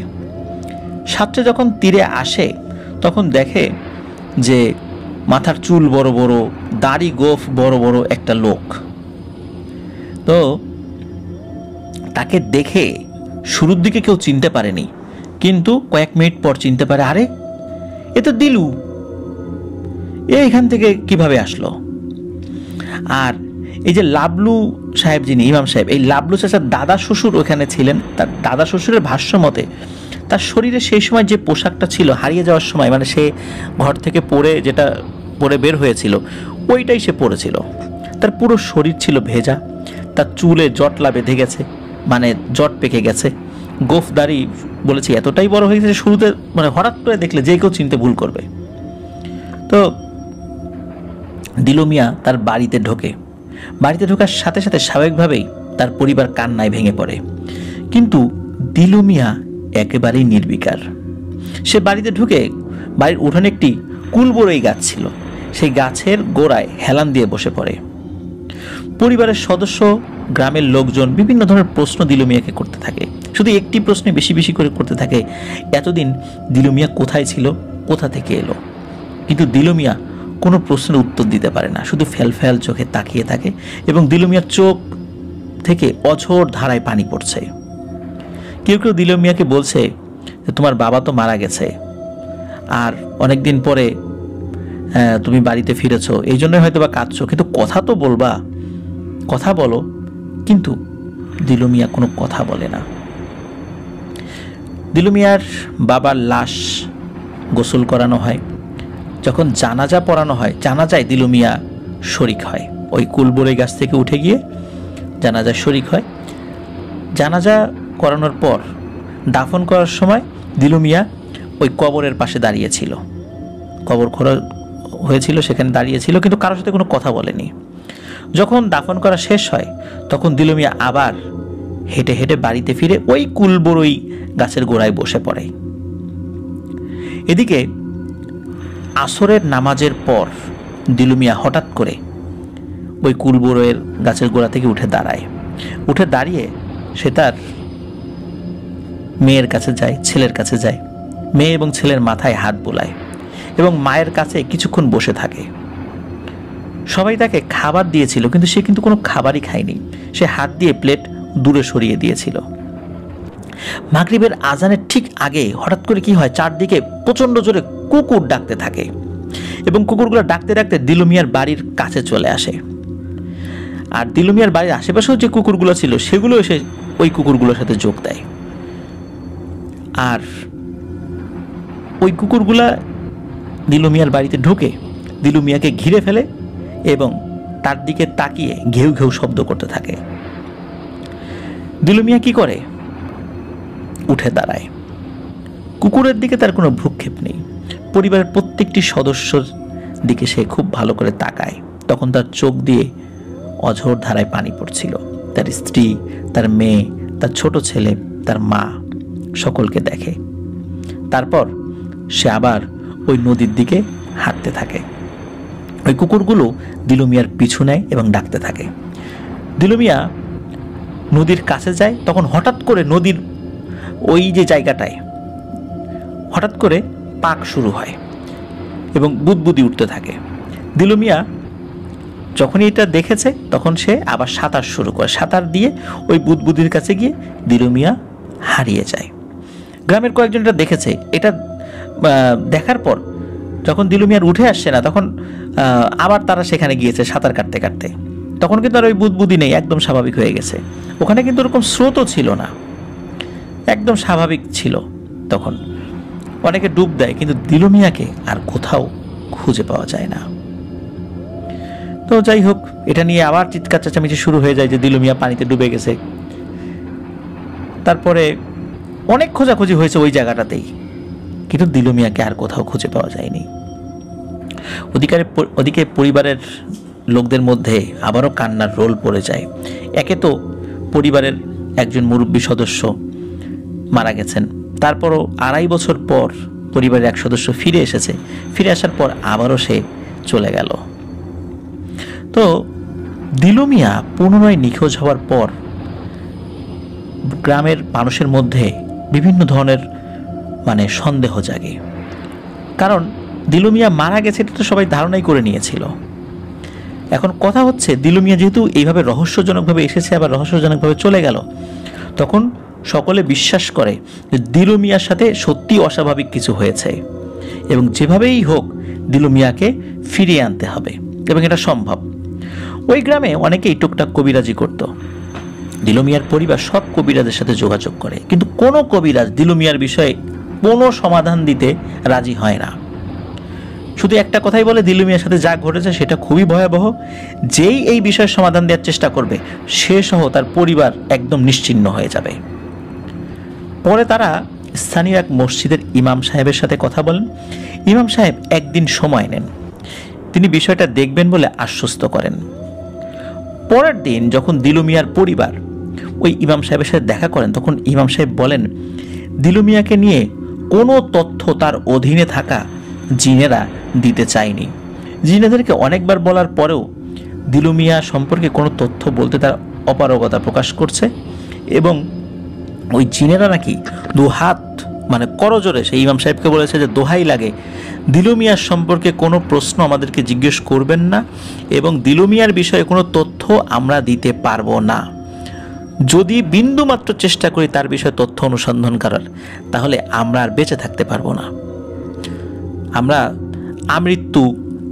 সাঁতরে যখন তীরে আসে তখন দেখে যে মাথার চুল বড় বড়, দাড়ি গোঁফ বড় বড় একটা লোক। তো তাকে দেখে শুরুর দিকে কেউ চিনতে পারেনি, কিন্তু কয়েক মিনিট পর চিনতে পারে, আরে এ তো দিলু, এখান থেকে কিভাবে আসলো। আর এই যে লাবলু সাহেব, যিনি ইমাম সাহেব, এই লাবলু চাচার দাদা শ্বশুর ওখানে ছিলেন। তার দাদা শ্বশুরের ভাষ্য মতে তার শরীরে সেই সময় যে পোশাকটা ছিল হারিয়ে যাওয়ার সময়, মানে সে ঘর থেকে যেটা পরে বের হয়েছিল ওইটাই সে পরেছিল। তার পুরো শরীর ছিল ভেজা, তার চুলে জটলা বেঁধে গেছে, মানে জট পেকে গেছে, গোফ দাড়ি বলেছি এতটাই বড় হয়ে গেছে শুরুতে, মানে হঠাৎ করে দেখলে যে কেউ চিনতে ভুল করবে। তো দিলু মিয়া তার বাড়িতে ঢোকে। বাড়িতে ঢোকার সাথে সাথে স্বাভাবিকভাবেই তার পরিবার কান্নায় ভেঙে পড়ে, কিন্তু দিলু মিয়া একেবারেই নির্বিকার। সে বাড়িতে ঢুকে বাড়ির উঠোনে একটি কুলবরই গাছ ছিল, সেই গাছের গোড়ায় হেলান দিয়ে বসে পড়ে। পরিবারের সদস্য, গ্রামের লোকজন বিভিন্ন ধরনের প্রশ্ন দিলু মিয়াকে করতে থাকে। শুধু একটি প্রশ্নে বেশি বেশি করে করতে থাকে, এতদিন দিলু মিয়া কোথায় ছিল, কোথা থেকে এলো। কিন্তু দিলু মিয়া কোনো প্রশ্নের উত্তর দিতে পারে না, শুধু ফ্যাল চোখে তাকিয়ে থাকে এবং দিলু মিয়ার চোখ থেকে অঝোর ধারায় পানি পড়ছে। কেউ কেউ দিলু মিয়াকে বলছে যে তোমার বাবা তো মারা গেছে, আর অনেকদিন পরে তুমি বাড়িতে ফিরেছো, এই জন্যই হয়তো বা কাঁদছো, কিন্তু কথা তো বলবা, কথা বলো। কিন্তু দিলু মিয়া কোনো কথা বলে না। দিলু মিয়ার বাবার লাশ গোসল করানো হয়, যখন জানাজা পড়ানো হয়, জানাজায় দিলু মিয়া শরিক হয়। ওই কুলবরই গাছ থেকে উঠে গিয়ে জানাজায় শরিক হয়। জানাজা করানোর পর দাফন করার সময় দিলু মিয়া ওই কবরের পাশে দাঁড়িয়েছিল, কবর খোঁড়া হয়েছিল সেখানে দাঁড়িয়েছিল, কিন্তু কারোর সাথে কোনো কথা বলেনি। যখন দাফন করা শেষ হয় তখন দিলু মিয়া আবার হেঁটে হেঁটে বাড়িতে ফিরে ওই কুলবরই গাছের গোড়ায় বসে পড়ে। এদিকে আসরের নামাজের পর দিলু মিয়া হঠাৎ করে ওই কুলবরইয়ের গাছের গোড়া থেকে উঠে দাঁড়ায়। উঠে দাঁড়িয়ে সে তার মেয়ের কাছে যায়, ছেলের কাছে যায়, মেয়ে এবং ছেলের মাথায় হাত বোলায় এবং মায়ের কাছে কিছুক্ষণ বসে থাকে। সবাই তাকে খাবার দিয়েছিল, কিন্তু সে কিন্তু কোনো খাবারই খায়নি। সে হাত দিয়ে প্লেট দূরে সরিয়ে দিয়েছিল। মাগরিবের আজানের ঠিক আগে হঠাৎ করে কি হয়, চারদিকে প্রচণ্ড জোরে কুকুর ডাকতে থাকে এবং কুকুরগুলো ডাকতে ডাকতে দিলু মিয়ার বাড়ির কাছে চলে আসে। আর দিলু মিয়ার বাড়ির আশেপাশেও যে কুকুরগুলো ছিল সেগুলো এসে ওই কুকুরগুলোর সাথে যোগ দেয়। আর ওই কুকুরগুলা দিলু মিয়ার বাড়িতে ঢুকে দিলু মিয়াকে ঘিরে ফেলে এবং তার দিকে তাকিয়ে ঘেউ ঘেউ শব্দ করতে থাকে। দিলু মিয়া কি করে, উঠে দাঁড়ায়। কুকুরের দিকে তার কোনো ভ্রুক্ষেপ নেই। পরিবারের প্রত্যেকটি সদস্যর দিকে সে খুব ভালো করে তাকায়। তখন তার চোখ দিয়ে অঝোর ধারায় পানি পড়ছিল। তার স্ত্রী, তার মেয়ে, তার ছোট ছেলে, তার মা সকলকে দেখে। তারপর সে আবার ওই নদীর দিকে হাঁটতে থাকে। ওই কুকুরগুলো দিলু মিয়ার পিছু নেয় এবং ডাকতে থাকে। দিলু মিয়া নদীর কাছে যায়, তখন হঠাৎ করে নদীর ওই যে জায়গাটায় হঠাৎ করে পাক শুরু হয় এবং বুদবুদি উঠতে থাকে। দিলু মিয়া যখনই এটা দেখেছে তখন সে আবার সাঁতার শুরু করে। সাঁতার দিয়ে ওই বুদবুদির কাছে গিয়ে দিলু মিয়া হারিয়ে যায়। গ্রামের কয়েকজন এটা দেখেছে। এটা দেখার পর যখন দিলু মিয়ার উঠে আসছে না, তখন আবার তারা সেখানে গিয়েছে সাঁতার কাটতে কাটতে। তখন কিন্তু আর ওই বুদবুদি নেই, একদম স্বাভাবিক হয়ে গেছে। ওখানে কিন্তু ওরকম স্রোতও ছিল না, একদম স্বাভাবিক ছিল। তখন অনেকে ডুব দেয়, কিন্তু দিলু মিয়াকে আর কোথাও খুঁজে পাওয়া যায় না। তো যাই হোক, এটা নিয়ে আবার চিৎকার চেঁচামেচি শুরু হয়ে যায় যে দিলু মিয়া পানিতে ডুবে গেছে। তারপরে অনেক খোঁজাখুঁজি হয়েছে ওই জায়গাটাতেই, কিন্তু দিলু মিয়াকে আর কোথাও খুঁজে পাওয়া যায়নি। ওদিকে পরিবারের লোকদের মধ্যে আবারও কান্নার রোল পড়ে যায়। একে তো পরিবারের একজন মুরব্বী সদস্য মারা গেছেন, তারপরও 2.5 বছর পর পরিবারের এক সদস্য ফিরে এসেছে। ফিরে আসার পর আবারও সে চলে গেল। তো দিলু মিয়া পুনরায় নিখোঁজ হওয়ার পর গ্রামের মানুষের মধ্যে বিভিন্ন ধরনের সন্দেহ জাগে। কারণ দিলু মিয়া মারা গেছে এটা তো সবাই ধারণাই করে নিয়েছিল। এখন কথা হচ্ছে, দিলু মিয়া যেহেতু এইভাবে রহস্যজনকভাবে এসেছে আবার রহস্যজনকভাবে চলে গেল, তখন সকলে বিশ্বাস করে যে দিলু মিয়ার সাথে সত্যি অস্বাভাবিক কিছু হয়েছে এবং যেভাবেই হোক দিলু মিয়াকে ফিরিয়ে আনতে হবে এবং এটা সম্ভব। ওই গ্রামে অনেকেই টুকটাক কবিরাজি করত। দিলু মিয়ার পরিবার সব কবিরাজের সাথে যোগাযোগ করে, কিন্তু কোনো কবিরাজ দিলু মিয়ার বিষয়ে কোনো সমাধান দিতে রাজি হয় না। শুধু একটা কথাই বলে, দিলু মিয়ার সাথে যা ঘটেছে সেটা খুবই ভয়াবহ, যেই এই বিষয়ের সমাধান দেওয়ার চেষ্টা করবে সে সহ তার পরিবার একদম নিশ্চিহ্ন হয়ে যাবে। পরে তারা স্থানীয় এক মসজিদের ইমাম সাহেবের সাথে কথা বলেন। ইমাম সাহেব একদিন সময় নেন, তিনি বিষয়টা দেখবেন বলে আশ্বস্ত করেন। পরের দিন যখন দিলু মিয়ার পরিবার ওই ইমাম সাহেবের সাথে দেখা করেন, তখন ইমাম সাহেব বলেন দিলু মিয়াকে নিয়ে কোনো তথ্য তার অধীনে থাকা জিনেরা দিতে চায়নি। জিনেদেরকে অনেকবার বলার পরেও দিলু মিয়া সম্পর্কে কোনো তথ্য বলতে তার অপারগতা প্রকাশ করছে এবং ওই জিনেরা নাকি দুহাত করজোরে সেই ইমাম সাহেবকে বলেছে যে দোহাই লাগে দিলু মিয়ার সম্পর্কে কোনো প্রশ্ন আমাদেরকে জিজ্ঞেস করবেন না এবং দিলু মিয়ার বিষয়ে কোনো তথ্য আমরা দিতে পারবো না। যদি বিন্দুমাত্র চেষ্টা করি তার বিষয়ে তথ্য অনুসন্ধান করার, তাহলে আমরা আর বেঁচে থাকতে পারবো না, আমরা আমৃত্যু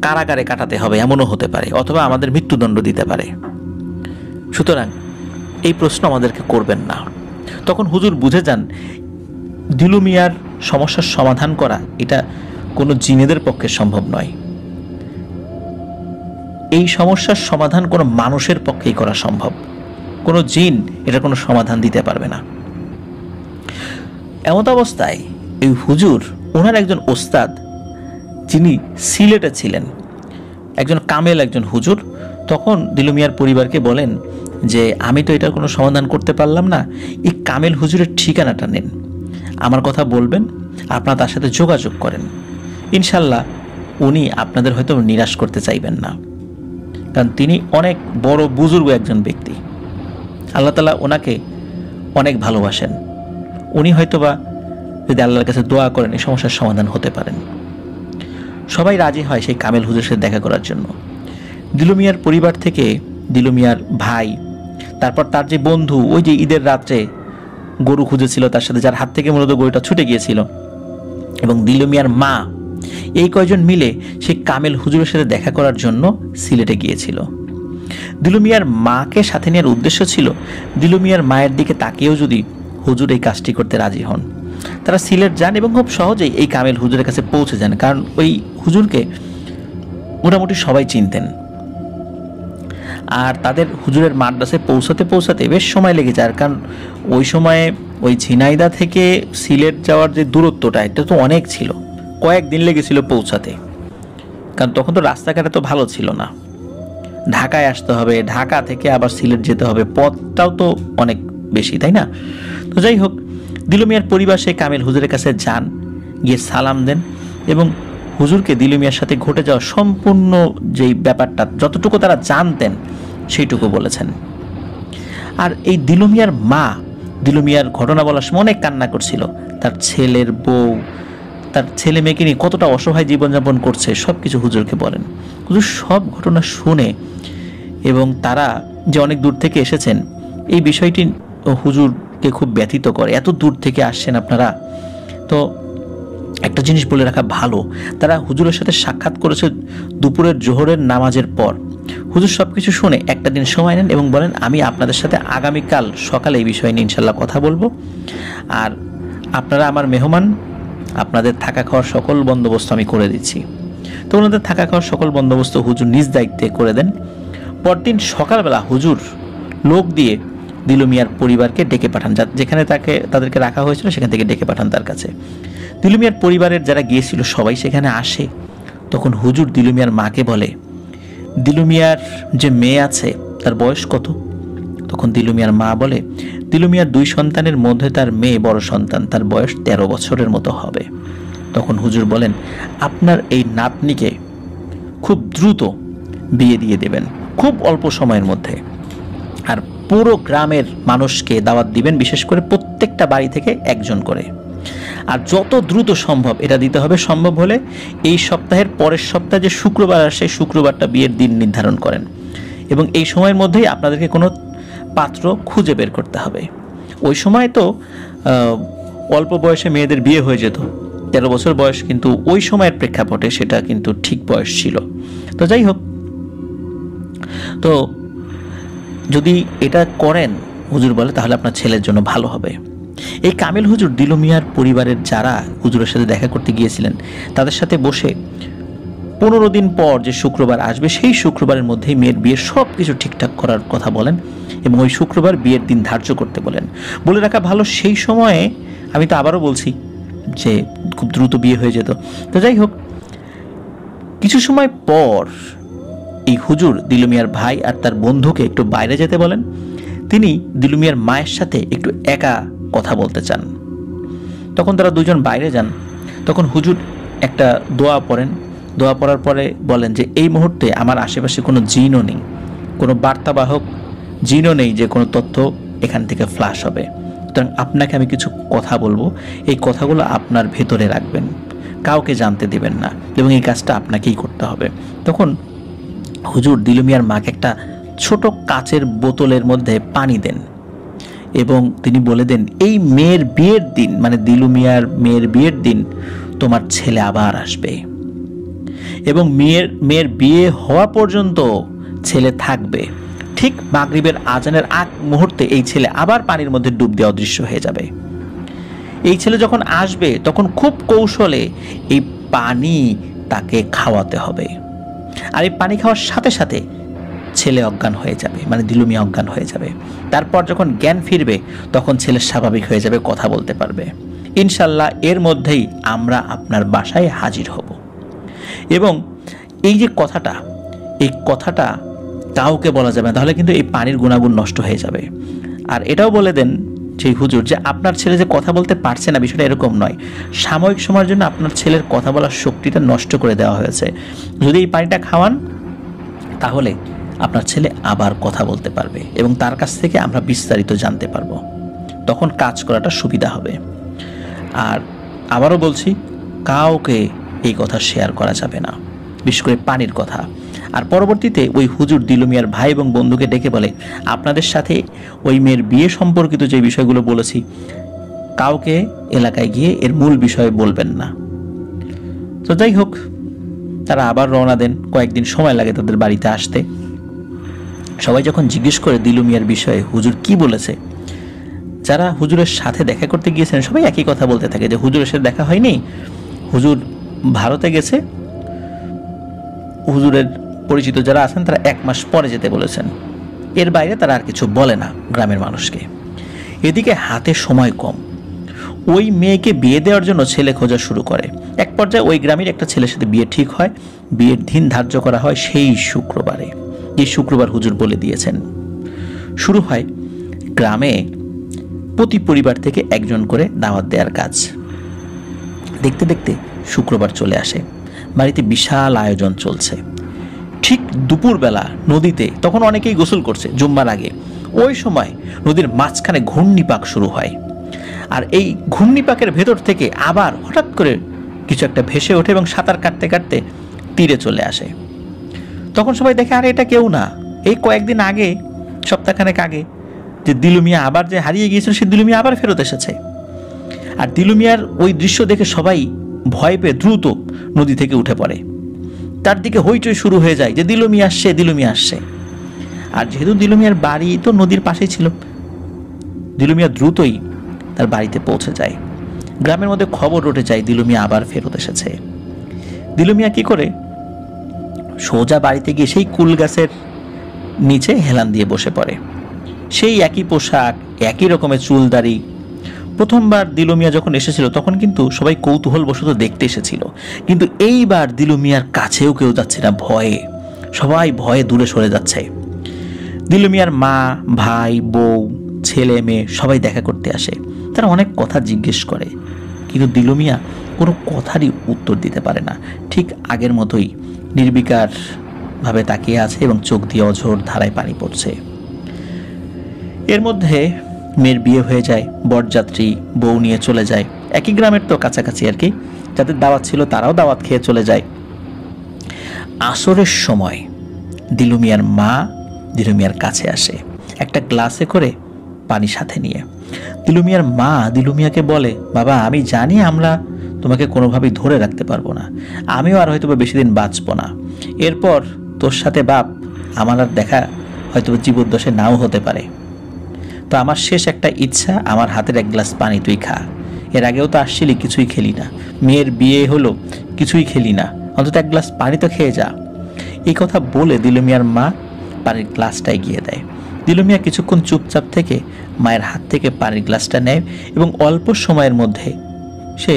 কারাগারে কাটাতে হবে এমনও হতে পারে, অথবা আমাদের মৃত্যুদণ্ড দিতে পারে। সুতরাং এই প্রশ্ন আমাদেরকে করবেন না। তখন হুজুর বুঝে যান দিলু মিয়ার সমস্যার সমাধান করা এটা কোনো জিনেদের পক্ষে সম্ভব নয়, এই সমস্যার সমাধান কোনো মানুষের পক্ষেই করা সম্ভব, কোনো জিন এটা কোনো সমাধান দিতে পারবে না। এমত অবস্থায় এই হুজুর, ওনার একজন ওস্তাদ যিনি সিলেটে ছিলেন, একজন কামেল একজন হুজুর, তখন দিলু মিয়ার পরিবারকে বলেন যে আমি তো এটার কোনো সমাধান করতে পারলাম না, এই কামেল হুজুরের ঠিকানাটা নেন, আমার কথা বলবেন, আপনারা তার সাথে যোগাযোগ করেন, ইনশাল্লাহ উনি আপনাদের হয়তো নিরাশ করতে চাইবেন না, কারণ তিনি অনেক বড় বুজুর্গ একজন ব্যক্তি, আল্লাহ তাআলা ওনাকে অনেক ভালোবাসেন, উনি হয়তোবা যদি আল্লাহর কাছে দোয়া করেন এই সমস্যার সমাধান হতে পারেন। সবাই রাজি হয় সেই কামেল হুজুরের সাথে দেখা করার জন্য। দিলু মিয়ার পরিবার থেকে দিলু মিয়ার ভাই, তারপর তার যে বন্ধু ওই যে ঈদের রাত্রে গরু খুঁজেছিল তার সাথে, যার হাত থেকে মূলত গরুটা ছুটে গিয়েছিল, এবং দিলু মিয়ার মা, এই কয়জন মিলে সেই কামেল হুজুরের সাথে দেখা করার জন্য সিলেটে গিয়েছিল। দিলু মিয়ার মাকে সাথে নেওয়ার উদ্দেশ্য ছিল দিলু মিয়ার মায়ের দিকে তাকিয়েও যদি হুজুর এই কাজটি করতে রাজি হন। তারা সিলেট যান এবং খুব সহজেই এই কামেল হুজুরের কাছে পৌঁছে যান, কারণ ওই হুজুরকে মোটামুটি সবাই চিনতেন। আর তাদের হুজুরের মাদ্রাসায় পৌঁছাতে বেশ সময় লেগে যায়, কারণ ওই সময়ে ওই ঝিনাইদহ থেকে সিলেট যাওয়ার যে দূরত্বটা এটা তো অনেক ছিল, কয়েকদিন লেগেছিল পৌঁছাতে, কারণ তখন তো রাস্তাঘাট তো ভালো ছিল না, ঢাকায় আসতে হবে, ঢাকা থেকে আবার সিলেট যেতে হবে, পথটাও তো অনেক বেশি, তাই না? তো যাই হোক, দিলু মিয়ার পরিবার সেই কামেল হুজুরের কাছে যান, গিয়ে সালাম দেন এবং হুজুরকে দিলু মিয়ার সাথে ঘটে যাওয়া সম্পূর্ণ যেই ব্যাপারটা যতটুকু তারা জানতেন সেইটুকু বলেছেন। আর এই দিলু মিয়ার মা দিলু মিয়ার ঘটনা বলার সময় অনেক কান্না করছিল, তার ছেলের বউ, তার ছেলে মেয়েকে নিয়ে কতটা অসহায় জীবনযাপন করছে সব কিছু হুজুরকে বলেন। হুজুর সব ঘটনা শুনে এবং তারা যে অনেক দূর থেকে এসেছেন এই বিষয়টি হুজুরকে খুব ব্যথিত করে, এত দূর থেকে আসছেন আপনারা। তো একটা জিনিস বলে রাখা ভালো, তারা হুজুরের সাথে সাক্ষাৎ করেছে দুপুরের জোহরের নামাজের পর। হুজুর সব কিছু শুনে একটা দিন সময় নেন এবং বলেন আমি আপনাদের সাথে আগামীকাল সকালে এই বিষয় নিয়ে ইনশাল্লাহ কথা বলবো, আর আপনারা আমার মেহমান, আপনাদের থাকা খাওয়ার সকল বন্দোবস্ত আমি করে দিচ্ছি। তো ওনাদের থাকা খাওয়ার সকল বন্দোবস্ত হুজুর নিজ দায়িত্বে করে দেন। পরদিন সকালবেলা হুজুর লোক দিয়ে দিলু মিয়ার পরিবারকে ডেকে পাঠান, যেখানে তাদেরকে রাখা হয়েছিল সেখান থেকে ডেকে পাঠান তার কাছে। দিলু মিয়ার পরিবারের যারা গিয়েছিল সবাই সেখানে আসে। তখন হুজুর দিলু মিয়ার মাকে বলে, দিলু মিয়ার যে মেয়ে আছে তার বয়স কত? তখন দিলু মিয়ার মা বলে, দিলু মিয়ার 2 সন্তানের মধ্যে তার মেয়ে বড় সন্তান, তার বয়স 13 বছরের মতো হবে। তখন হুজুর বলেন, আপনার এই নাতনিকে খুব দ্রুত বিয়ে দিয়ে দেবেন, খুব অল্প সময়ের মধ্যে। আর পুরো গ্রামের মানুষকে দাওয়াত দিবেন, বিশেষ করে প্রত্যেকটা বাড়ি থেকে একজন করে। আর যত দ্রুত সম্ভব এটা দিতে হবে, সম্ভব হলে এই সপ্তাহের পরের সপ্তাহে যে শুক্রবার আসে শুক্রবারটা বিয়ের দিন নির্ধারণ করেন, এবং এই সময়ের মধ্যেই আপনাদেরকে কোনো পাত্র খুঁজে বের করতে হবে। ওই সময় তো অল্প বয়সে মেয়েদের বিয়ে হয়ে যেত, 13 বছর বয়স কিন্তু ওই সময়ের প্রেক্ষাপটে সেটা কিন্তু ঠিক বয়স ছিল। তো যাই হোক, তো যদি এটা করেন হুজুর বলে তাহলে আপনার ছেলের জন্য ভালো হবে। এই কামিল হুজুর দিলু মিয়ার পরিবারের যারা হুজুরের সাথে দেখা করতে গিয়েছিলেন তাদের সাথে বসে 15 দিন পর যে শুক্রবার আসবে সেই শুক্রবারের মধ্যেই মেয়ের বিয়ের সব কিছু ঠিকঠাক করার কথা বলেন এবং ওই শুক্রবার বিয়ের দিন ধার্য করতে বলেন। বলে রাখা ভালো, সেই সময়ে আমি তো আবারও বলছি যে খুব দ্রুত বিয়ে হয়ে যেত। তো যাই হোক, কিছু সময় পর এই হুজুর দিলু মিয়ার ভাই আর তার বন্ধুকে একটু বাইরে যেতে বলেন। তিনি দিলু মিয়ার মায়ের সাথে একটু একা কথা বলতে চান। তখন তারা দুজন বাইরে যান। তখন হুজুর একটা দোয়া পড়েন। দোয়া পড়ার পরে বলেন যে এই মুহূর্তে আমার আশেপাশে কোনো জিনও নেই, কোনো বার্তাবাহক জিনও নেই যে কোনো তথ্য এখান থেকে ফ্ল্যাশ হবে। সুতরাং আপনাকে আমি কিছু কথা বলবো, এই কথাগুলো আপনার ভেতরে রাখবেন, কাউকে জানতে দিবেন না, এবং এই কাজটা আপনাকেই করতে হবে। তখন হুজুর দিলু মিয়ার মাকে একটা ছোট কাচের বোতলের মধ্যে পানি দেন এবং তিনি বলে দেন, এই মেয়ের বিয়ের দিন, মানে দিলু মিয়ার মেয়ের বিয়ের দিন তোমার ছেলে আবার আসবে এবং মেয়ের বিয়ে হওয়া পর্যন্ত ছেলে থাকবে। ঠিক মাগরিবের আজানের আগ মুহূর্তে এই ছেলে আবার পানির মধ্যে ডুব দিয়ে অদৃশ্য হয়ে যাবে। এই ছেলে যখন আসবে তখন খুব কৌশলে এই পানি তাকে খাওয়াতে হবে, আর এই পানি খাওয়ার সাথে সাথে ছেলে অজ্ঞান হয়ে যাবে, মানে দিলু মিয়া অজ্ঞান হয়ে যাবে। তারপর যখন জ্ঞান ফিরবে তখন ছেলে স্বাভাবিক হয়ে যাবে, কথা বলতে পারবে। ইনশাল্লাহ এর মধ্যেই আমরা আপনার বাসায় হাজির হব। এবং এই যে কথাটা, এই কথাটা কাউকে বলা যাবে না, তাহলে কিন্তু এই পানির গুণাগুণ নষ্ট হয়ে যাবে। আর এটাও বলে দেন সেই হুজুর যে আপনার ছেলে যে কথা বলতে পারছে না, বিষয়টা এরকম নয়, সাময়িক সময়ের জন্য আপনার ছেলের কথা বলার শক্তিটা নষ্ট করে দেওয়া হয়েছে। যদি এই পানিটা খাওয়ান তাহলে আপনার ছেলে আবার কথা বলতে পারবে এবং তার কাছ থেকে আমরা বিস্তারিত জানতে পারবো, তখন কাজ করাটা সুবিধা হবে। আর আবারও বলছি, কাউকে এই কথা শেয়ার করা যাবে না, বিশেষ করে পানির কথা। আর পরবর্তীতে ওই হুজুর দিলু মিয়ার ভাই এবং বন্ধুকে ডেকে বলে, আপনাদের সাথে ওই মেয়ের বিয়ে সম্পর্কিত যে বিষয়গুলো বলেছি কাউকে এলাকায় গিয়ে এর মূল বিষয়ে বলবেন না। তো যাই হোক, তারা আবার রওনা দেন। কয়েকদিন সময় লাগে তাদের বাড়িতে আসতে। সবাই যখন জিজ্ঞেস করে দিলু মিয়ার বিষয়ে হুজুর কি বলেছে, যারা হুজুরের সাথে দেখা করতে গিয়েছেন সবাই একই কথা বলতে থাকে যে হুজুরের সাথে দেখা হয়নি, হুজুর ভারতে গেছে, হুজুরের পরিচিত যারা আছেন তারা 1 মাস পরে যেতে বলেছেন। এর বাইরে তারা আর কিছু বলে না গ্রামের মানুষকে। এদিকে হাতে সময় কম, ওই মেয়েকে বিয়ে দেওয়ার জন্য ছেলে খোঁজা শুরু করে। এক পর্যায়ে ওই গ্রামের একটা ছেলের সাথে বিয়ে ঠিক হয়। বিয়ের দিন ধার্য করা হয় সেই শুক্রবারে, যে শুক্রবার হুজুর বলে দিয়েছেন। শুরু হয় গ্রামে প্রতি পরিবার থেকে একজন করে দাওয়াত দেওয়ার কাজ। দেখতে দেখতে শুক্রবার চলে আসে, বাড়িতে বিশাল আয়োজন চলছে। ঠিক দুপুরবেলা নদীতে তখন অনেকেই গোসল করছে জুম্মার আগে, ওই সময় নদীর মাঝখানে ঘূর্ণিপাক শুরু হয়। আর এই ঘূর্ণিপাকের ভেতর থেকে আবার হঠাৎ করে কিছু একটা ভেসে ওঠে এবং সাঁতার কাটতে কাটতে তীরে চলে আসে। তখন সবাই দেখে, আরে এটা কেউ না, এই কয়েকদিন আগে, সপ্তাহখানেক আগে যে দিলু মিয়া আবার যে হারিয়ে গিয়েছিল সে দিলু মিয়া আবার ফেরত এসেছে। আর দিলু মিয়ার ওই দৃশ্য দেখে সবাই ভয় পেয়ে দ্রুত নদী থেকে উঠে পড়ে। তার দিকে হইচই শুরু হয়ে যায় যে দিলু মিয়া আসছে, দিলু মিয়া আসছে। আর যেহেতু দিলু মিয়ার বাড়ি তো নদীর পাশেই ছিল, দিলু মিয়া দ্রুতই তার বাড়িতে পৌঁছে যায়। গ্রামের মধ্যে খবর উঠে যায় দিলু মিয়া আবার ফেরত এসেছে। দিলু মিয়া কি করে, সোজা বাড়িতে গিয়ে সেই কুল গাছের নিচে হেলান দিয়ে বসে পড়ে। সেই একই পোশাক, একই রকমের চুলদাড়ি। প্রথমবার দিলু মিয়া যখন এসেছিল তখন কিন্তু সবাই কৌতূহলবশত দেখতে এসেছিল, কিন্তু এইবার দিলু মিয়ার কাছেও কেউ যাচ্ছে না, ভয়ে সবাই ভয়ে দূরে সরে যাচ্ছে। দিলু মিয়ার মা, ভাই, বউ, ছেলে মেয়ে সবাই দেখা করতে আসে। তারা অনেক কথা জিজ্ঞেস করে, কিন্তু দিলু মিয়া কোনো কথারই উত্তর দিতে পারে না। ঠিক আগের মতোই নির্বিকার ভাবে তাকিয়ে আছে এবং চোখ দিয়ে অঝোর ধারায় পানি পড়ছে। এর মধ্যে মেয়ের বিয়ে হয়ে যায়, বরযাত্রী বউ নিয়ে চলে যায়, একই গ্রামের তো কাছাকাছি আর কি, যাদের দাওয়াত ছিল তারাও দাওয়াত খেয়ে চলে যায়। আসরের সময় দিলু মিয়ার মা দিলু মিয়ার কাছে আসে একটা গ্লাসে করে পানি সাথে নিয়ে। দিলু মিয়ার মা দিলু মিয়াকে বলে, বাবা আমি জানি আমরা তোমাকে কোনোভাবেই ধরে রাখতে পারবো না, আমিও আর হয়তো বেশি দিন বাঁচবো না, এরপর তোর সাথে বাপ আমার আর দেখা হয়তো জীবদ্দশে নাও হতে পারে, তো আমার শেষ একটা ইচ্ছা, আমার হাতের এক গ্লাস পানি তুই খা, এর আগেও তো আসছিলি কিছুই খেলি না, মেয়ের বিয়ে হলো কিছুই খেলি না, অন্তত এক গ্লাস পানি তো খেয়ে যা। এই কথা বলে দিলু মিয়ার মা পানির গ্লাসটা এগিয়ে দেয়। দিলু মিয়া কিছুক্ষণ চুপচাপ থেকে মায়ের হাত থেকে পানির গ্লাসটা নেয় এবং অল্প সময়ের মধ্যে সে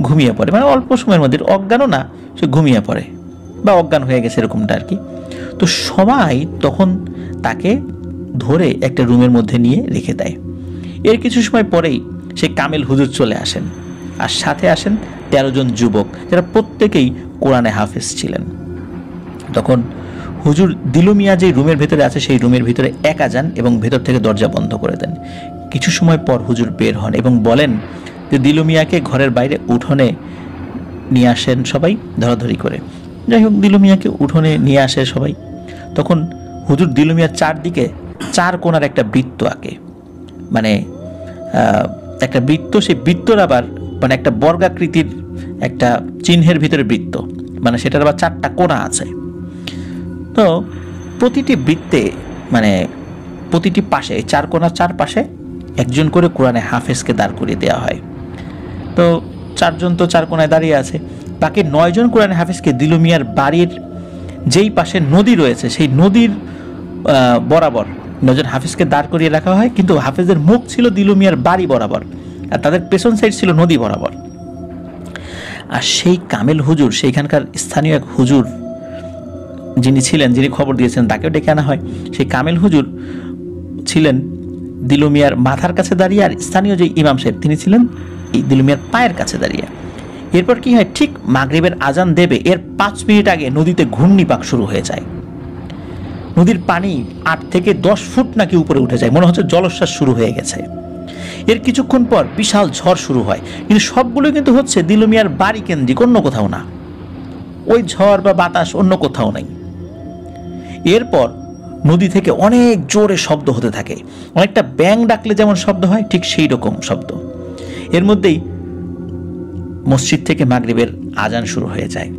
ঘুমিয়ে পড়ে, মানে অল্প সময়ের মধ্যে, অজ্ঞানও না, সে ঘুমিয়ে পড়ে বা অজ্ঞান হয়ে গেছে এরকমটা আর কি। তো সবাই তখন তাকে ধরে একটা রুমের মধ্যে নিয়ে রেখে দেয়। এর কিছু সময় পরেই সে কামেল হুজুর চলে আসেন, আর সাথে আসেন 13 জন যুবক যারা প্রত্যেকেই কোরআনে হাফেজ ছিলেন। তখন হুজুর দিলু মিয়া যে রুমের ভেতরে আছে সেই রুমের ভিতরে একা যান এবং ভেতর থেকে দরজা বন্ধ করে দেন। কিছু সময় পর হুজুর বের হন এবং বলেন যে দিলু মিয়াকে ঘরের বাইরে উঠোনে নিয়ে আসেন সবাই ধরাধরি করে। যাই হোক, দিলু মিয়াকে উঠোনে নিয়ে আসে সবাই। তখন হুজুর দিলু মিয়ার চারদিকে 4 কোণার একটা বৃত্ত আঁকে, মানে একটা বৃত্ত, সেই বৃত্তর আবার মানে একটা বর্গাকৃতির একটা চিহ্নের ভিতরে বৃত্ত, মানে সেটার আবার 4টা কোণা আছে। তো প্রতিটি বৃত্তে মানে প্রতিটি পাশে 4 কোণার 4 পাশে একজন করে কোরআনে হাফেজকে দাঁড় করিয়ে দেওয়া হয়। তো 4 জন তো 4 কোণায় দাঁড়িয়ে আছে, বাকি 9 জন কোরআনে হাফেজকে দিলু মিয়ার বাড়ির যেই পাশে নদী রয়েছে সেই নদীর বরাবর 9 জন হাফেজকে দাঁড় করিয়ে রাখা হয়, কিন্তু হাফেজের মুখ ছিল দিলু মিয়ার বাড়ি বরাবর আর তাদের পেছন সাইড ছিল নদী বরাবর। আর সেই কামেল হুজুর, সেইখানকার স্থানীয় এক হুজুর যিনি ছিলেন, যিনি খবর দিয়েছেন, তাকেও ডেকে আনা হয়। সেই কামেল হুজুর ছিলেন দিলু মিয়ার মাথার কাছে দাঁড়িয়ে, আর স্থানীয় যে ইমাম সাহেব তিনি ছিলেন এই দিলু মিয়ার পায়ের কাছে দাঁড়িয়ে। এরপর কি হয়, ঠিক মাগরিবের আজান দেবে এর 5 মিনিট আগে নদীতে ঘূর্ণিপাক শুরু হয়ে যায়। নদীর পানি 8 থেকে 10 ফুট নাকি উপরে উঠে যায়, মনে হচ্ছে জলোচ্ছ্বাস শুরু হয়ে গেছে। এর কিছুক্ষণ পর বিশাল ঝড় শুরু হয়, কিন্তু সবগুলো কিন্তু হচ্ছে দিলু মিয়ার বাড়ি কেন্দ্রিক, অন্য কোথাও না। ওই ঝড় বা বাতাস অন্য কোথাও নাই। এরপর নদী থেকে অনেক জোরে শব্দ হতে থাকে, অনেকটা ব্যাঙ ডাকলে যেমন শব্দ হয় ঠিক সেই রকম শব্দ। এর মধ্যেই মসজিদ থেকে মাগরিবের আজান শুরু হয়ে যায়,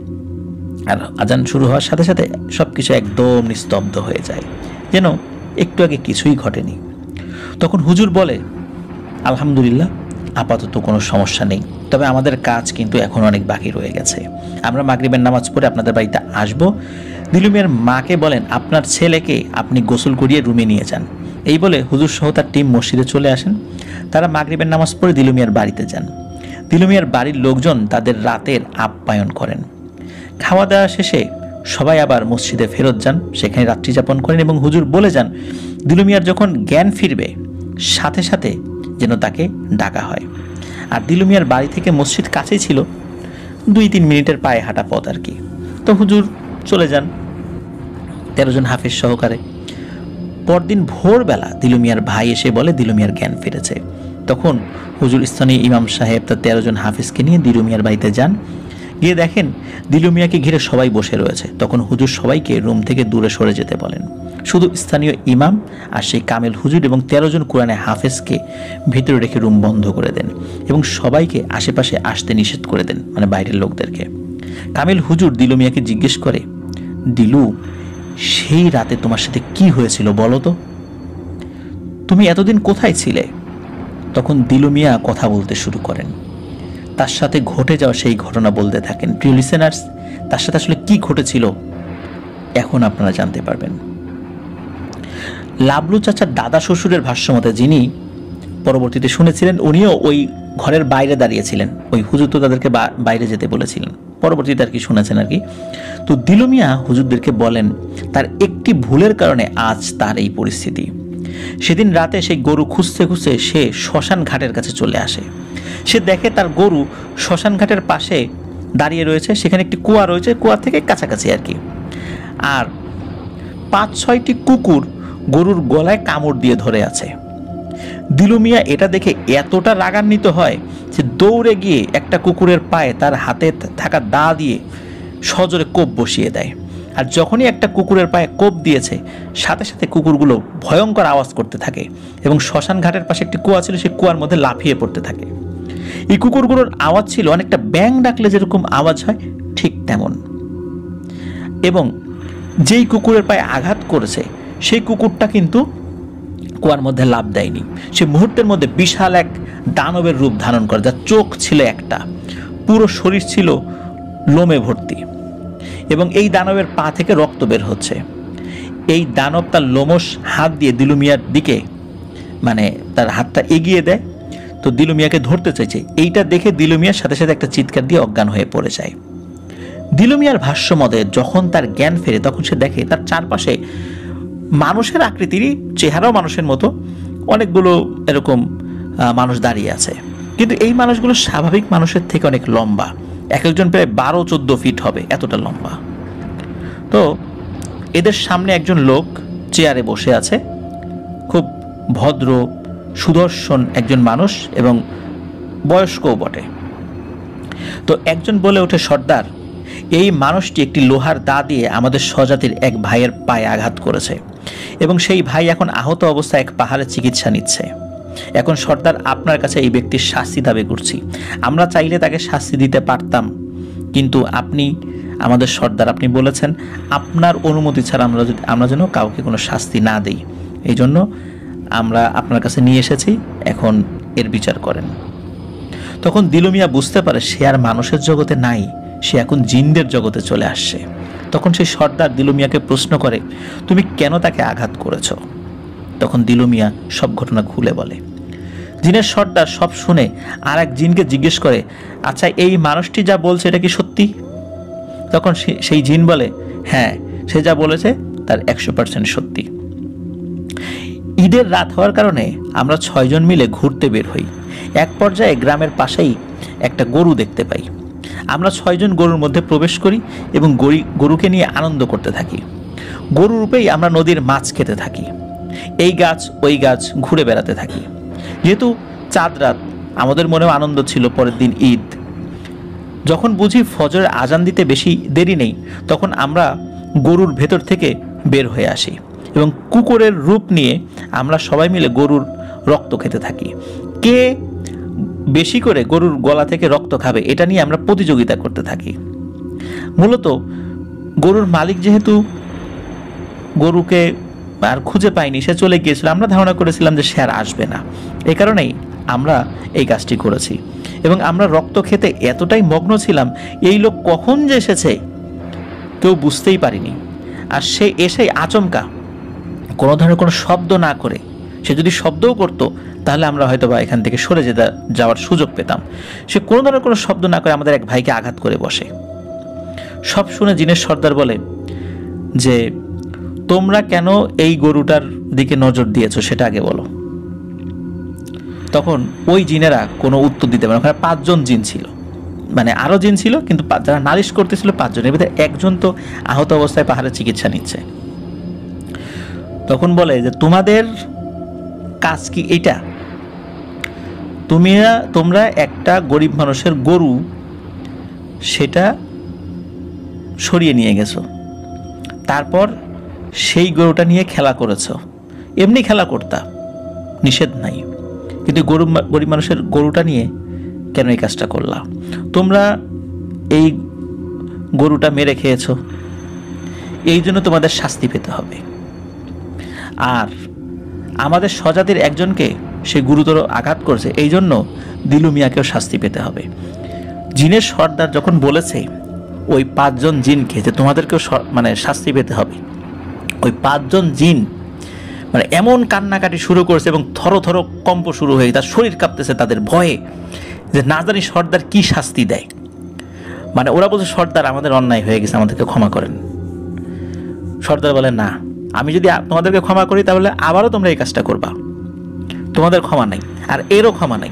আর আজান শুরু হওয়ার সাথে সাথে সবকিছু একদম নিস্তব্ধ হয়ে যায়, যেন একটু আগে কিছুই ঘটেনি। তখন হুজুর বলে, আলহামদুলিল্লাহ, আপাতত কোনো সমস্যা নেই, তবে আমাদের কাজ কিন্তু এখন অনেক বাকি রয়ে গেছে। আমরা মাগরিবের নামাজ পড়ে আপনাদের বাড়িতে আসব। দিলু মিয়ার মাকে বলেন, আপনার ছেলেকে আপনি গোসল করিয়ে রুমে নিয়ে যান। এই বলে হুজুর সহ তার টিম মসজিদে চলে আসেন। তারা মাগরিবের নামাজ পড়ে দিলু মিয়ার বাড়িতে যান। দিলু মিয়ার বাড়ির লোকজন তাদের রাতের আপ্যায়ন করেন। খাওয়া দাওয়া শেষে সবাই আবার মসজিদে ফেরত যান, সেখানে রাত্রি যাপন করেন এবং হুজুর বলে যান দিলু মিয়ার যখন জ্ঞান ফিরবে সাথে সাথে যেন তাকে ডাকা হয়। আর দিলু মিয়ার বাড়ি থেকে মসজিদ কাছেই ছিল, 2-3 মিনিটের পায়ে হাঁটা পথ আর কি। তো হুজুর চলে যান 13 জন হাফেজ সহকারে। পরদিন ভোরবেলা দিলু মিয়ার ভাই এসে বলে দিলু মিয়ার জ্ঞান ফিরেছে। তখন হুজুর স্থানীয় ইমাম সাহেব তার 13 জন হাফেজকে নিয়ে দিলু মিয়ার বাড়িতে যান। গিয়ে দেখেন দিলু মিয়াকে ঘিরে সবাই বসে রয়েছে। তখন হুজুর সবাইকে রুম থেকে দূরে সরে যেতে বলেন। শুধু স্থানীয় ইমাম আর সেই কামেল হুজুর এবং 13 জন কোরআনে হাফেজকে ভিতরে রেখে রুম বন্ধ করে দেন এবং সবাইকে আশেপাশে আসতে নিষেধ করে দেন, মানে বাইরের লোকদেরকে। কামেল হুজুর দিলু মিয়াকে জিজ্ঞেস করে, দিলু, সেই রাতে তোমার সাথে কি হয়েছিল বলো তো? তুমি এতদিন কোথায় ছিলে? তখন দিলু মিয়া কথা বলতে শুরু করেন, তার সাথে ঘটে যাওয়া সেই ঘটনা বলতে থাকেন। প্রিয় লিসেনার্স, তার সাথে আসলে কি ঘটেছিল এখন আপনারা জানতে পারবেন। লাবলু চাচার দাদা শ্বশুরের ভাষ্যমতে, যিনি পরবর্তীতে শুনেছিলেন, উনিও ওই ঘরের বাইরে দাঁড়িয়েছিলেন। ওই হুজুর তো তাদেরকে বাইরে যেতে বলেছিলেন, পরবর্তীতে আর কি শুনেছেন আর কি। তো দিলু মিয়া হুজুরদেরকে বলেন তার একটি ভুলের কারণে আজ তার এই পরিস্থিতি। সেদিন রাতে সেই গরু খুঁজতে খুঁজতে সে শ্মশান ঘাটের কাছে চলে আসে। সে দেখে তার গরু শ্মশান ঘাটের পাশে দাঁড়িয়ে রয়েছে, সেখানে একটি কুয়া রয়েছে, কুয়া থেকে কাছাকাছি আর কি। আর 5-6টি কুকুর গরুর গলায় কামড় দিয়ে ধরে আছে। দিলু মিয়া এটা দেখে এতটা রাগান্বিত হয় যে দৌড়ে গিয়ে একটা কুকুরের পায়ে তার হাতে থাকা দা দিয়ে সজোরে কোপ বসিয়ে দেয়। আর যখনই একটা কুকুরের পায়ে কোপ দিয়েছে, সাথে সাথে কুকুরগুলো ভয়ঙ্কর আওয়াজ করতে থাকে এবং শ্মশান ঘাটের পাশে একটি কুয়া ছিল, সেই কুয়ার মধ্যে লাফিয়ে পড়তে থাকে। এই কুকুরগুলোর আওয়াজ ছিল অনেকটা ব্যাং ডাকলে যেরকম আওয়াজ হয় ঠিক তেমন। এবং যেই কুকুরের পায়ে আঘাত করেছে সেই কুকুরটা কিন্তু কুয়ার মধ্যে লাফ দেয়নি, সে মুহূর্তের মধ্যে বিশাল এক দানবের রূপ ধারণ করে, যার চোখ ছিল একটা, পুরো শরীর ছিল লোমে ভর্তি এবং এই দানবের পা থেকে রক্ত বের হচ্ছে। এই দানব তার লোমশ হাত দিয়ে দিলু মিয়ার দিকে মানে তার হাতটা এগিয়ে দেয়, তো দিলু মিয়াকে ধরতে চাইছে। এইটা দেখে দিলু মিয়ার সাথে সাথে একটা চিৎকার দিয়ে অজ্ঞান হয়ে পড়ে যায়। দিলু মিয়ার ভাষ্য মতে যখন তার জ্ঞান ফেরে তখন সে দেখে তার চারপাশে মানুষের আকৃতিরই, চেহারাও মানুষের মতো অনেকগুলো এরকম মানুষ দাঁড়িয়ে আছে, কিন্তু এই মানুষগুলো স্বাভাবিক মানুষের থেকে অনেক লম্বা, এক একজন প্রায় 12-14 ফিট হবে, এতটা লম্বা। তো এদের সামনে একজন লোক চেয়ারে বসে আছে, খুব ভদ্র সুদর্শন একজন মানুষ এবং বয়স্কও বটে। তো একজন বলে ওঠে, সর্দার, এই মানুষটি একটি লোহার দা দিয়ে আমাদের স্বজাতির এক ভাইয়ের পায়ে আঘাত করেছে এবং সেই ভাই এখন আহত অবস্থায় এক পাহাড়ে চিকিৎসা নিচ্ছে। এখন সর্দার, আপনার কাছে এই ব্যক্তির শাস্তি দাবি করছি। আমরা চাইলে তাকে শাস্তি দিতে পারতাম, কিন্তু আপনি আমাদের সর্দার, আপনি বলেছেন আপনার অনুমতি ছাড়া আমরা যেন কাউকে কোনো শাস্তি না দিই, এই জন্য আমরা আপনার কাছে নিয়ে এসেছি, এখন এর বিচার করেন। তখন দিলু মিয়া বুঝতে পারে সে আর মানুষের জগতে নাই, সে এখন জিনদের জগতে চলে আসছে। তখন সেই সর্দার দিলু মিয়াকে প্রশ্ন করে, তুমি কেন তাকে আঘাত করেছ? তখন দিলু মিয়া সব ঘটনা খুলে বলে। জিনের সর্দার সব শুনে আর এক জিনকে জিজ্ঞেস করে, আচ্ছা এই মানুষটি যা বলছে এটা কি সত্যি? তখন সেই জিন বলে, হ্যাঁ, সে যা বলেছে তার 100% সত্যি। ঈদের রাত হওয়ার কারণে আমরা 6 জন মিলে ঘুরতে বের হই। এক পর্যায়ে গ্রামের পাশেই একটা গরু দেখতে পাই। আমরা 6 জন গরুর মধ্যে প্রবেশ করি এবং গরুকে নিয়ে আনন্দ করতে থাকি। গরু রূপেই আমরা নদীর মাছ খেতে থাকি, এই গাছ ওই গাছ ঘুরে বেড়াতে থাকি। যেহেতু চাঁদ রাত, আমাদের মনেও আনন্দ ছিল পরের দিন ঈদ। যখন বুঝি ফজরের আজান দিতে বেশি দেরি নেই, তখন আমরা গরুর ভেতর থেকে বের হয়ে আসি এবং কুকুরের রূপ নিয়ে আমরা সবাই মিলে গরুর রক্ত খেতে থাকি। কে বেশি করে গরুর গলা থেকে রক্ত খাবে এটা নিয়ে আমরা প্রতিযোগিতা করতে থাকি। মূলত গরুর মালিক যেহেতু গরুকে আর খুঁজে পাইনি, সে চলে গিয়েছিল, আমরা ধারণা করেছিলাম যে সে আর আসবে না, এই কারণেই আমরা এই কাজটি করেছি। এবং আমরা রক্ত খেতে এতটাই মগ্ন ছিলাম, এই লোক কখন যে এসেছে কেউ বুঝতেই পারিনি। আর সে এসেই আচমকা কোনো ধরনের কোনো শব্দ না করে, সে যদি শব্দও করতো তাহলে আমরা হয়তো বা এখান থেকে সরে যাওয়ার সুযোগ পেতাম, সে কোনো ধরনের কোনো শব্দ না করে আমাদের এক ভাইকে আঘাত করে বসে। সব শুনে জিনের সর্দার বলে যে, তোমরা কেন এই গরুটার দিকে নজর দিয়েছো সেটা আগে বলো। তখন ওই জিনেরা কোনো উত্তর দিতে পারে না। ওখানে 5 জন জিন ছিল, মানে আরো জিন ছিল, কিন্তু যারা নালিশ করতেছিল 5 জনের ভিতরে একজন তো আহত অবস্থায় পাহাড়ে চিকিৎসা নিচ্ছে। তখন বলে যে, তোমাদের কাজ কি এটা? তোমরা একটা গরিব মানুষের গরু সেটা সরিয়ে নিয়ে গেছো, তারপর সেই গরুটা নিয়ে খেলা করেছো। এমনি খেলা করতা, নিষেধ নাই, কিন্তু গরিব মানুষের গরুটা নিয়ে কেন এই কাজটা করলা? তোমরা এই গরুটা মেরে খেয়েছো, এই জন্য তোমাদের শাস্তি পেতে হবে। আর আমাদের স্বজাতির একজনকে সে গুরুতর আঘাত করেছে, এই জন্য দিলু মিয়াকেও শাস্তি পেতে হবে। জিনের সর্দার যখন বলেছে ওই 5 জন জিনকে যে তোমাদেরকেও মানে শাস্তি পেতে হবে, ওই 5 জন জিন মানে এমন কান্নাকাটি শুরু করেছে এবং থরো থরো কম্প শুরু হয়ে তার শরীর কাঁপতেছে তাদের ভয়ে, যে না জানি সর্দার কি শাস্তি দেয়। মানে ওরা বলছে, সর্দার আমাদের অন্যায় হয়ে গেছে, আমাদেরকে ক্ষমা করেন। সর্দার বলে, না, আমি যদি তোমাদেরকে ক্ষমা করি তাহলে আবারও তোমরা এই কাজটা করবা, তোমাদের ক্ষমা নাই, আর এরও ক্ষমা নাই।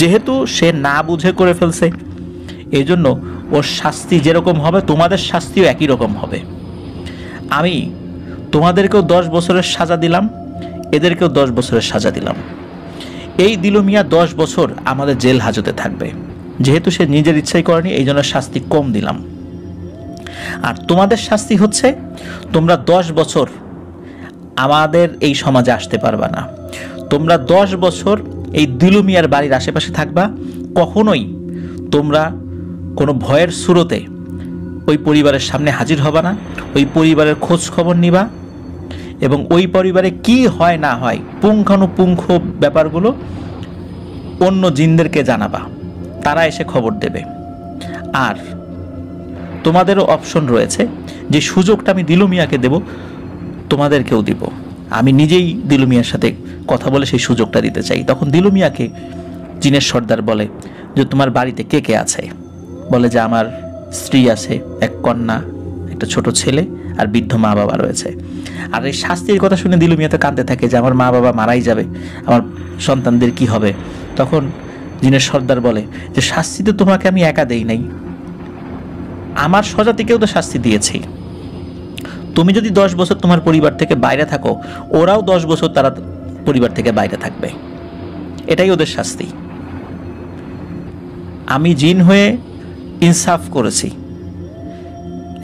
যেহেতু সে না বুঝে করে ফেলছে, এই জন্য ওর শাস্তি যেরকম হবে তোমাদের শাস্তিও একই রকম হবে। আমি তোমাদেরকেও 10 বছরের সাজা দিলাম, এদেরকেও 10 বছরের সাজা দিলাম। এই দিলু মিয়া 10 বছর আমাদের জেল হাজতে থাকবে। যেহেতু সে নিজের ইচ্ছাই করেনি, এই জন্য শাস্তি কম দিলাম। আর তোমাদের শাস্তি হচ্ছে, তোমরা 10 বছর আমাদের এই সমাজে আসতে পারবা না। তোমরা 10 বছর এই দিলু মিয়ার বাড়ির আশেপাশে থাকবা। কখনোই তোমরা কোনো ভয়ের সুরতে ওই পরিবারের সামনে হাজির হবা না। ওই পরিবারের খোঁজ খবর নিবা এবং ওই পরিবারে কি হয় না হয় পুঙ্খানুপুঙ্খ ব্যাপারগুলো অন্য জিনদেরকে জানাবা, তারা এসে খবর দেবে। আর তোমাদেরও অপশন রয়েছে, যে সুযোগটা আমি দিলু মিয়াকে দেব, তোমাদেরকেও দিব। আমি নিজেই দিলু মিয়ার সাথে কথা বলে সেই সুযোগটা দিতে চাই। তখন দিলু মিয়াকে জিনের সর্দার বলে যে তোমার বাড়িতে কে কে আছে? বলে যে আমার স্ত্রী আছে, এক কন্যা, একটা ছোট ছেলে আর বৃদ্ধ মা বাবা রয়েছে। আর এই শাস্তির কথা শুনে দিলু মিয়া তো কাঁদতে থাকে যে আমার মা বাবা মারাই যাবে, আমার সন্তানদের কি হবে? তখন জিনের সর্দার বলে যে শাস্তি তো তোমাকে আমি একা দেই নাই, আমার স্বজাতিকেও তো শাস্তি দিয়েছি। তুমি যদি 10 বছর তোমার পরিবার থেকে বাইরে থাকো, ওরাও 10 বছর তারা পরিবার থেকে বাইরে থাকবে। এটাই ওদের শাস্তি। আমি জিন হয়ে ইনসাফ করেছি।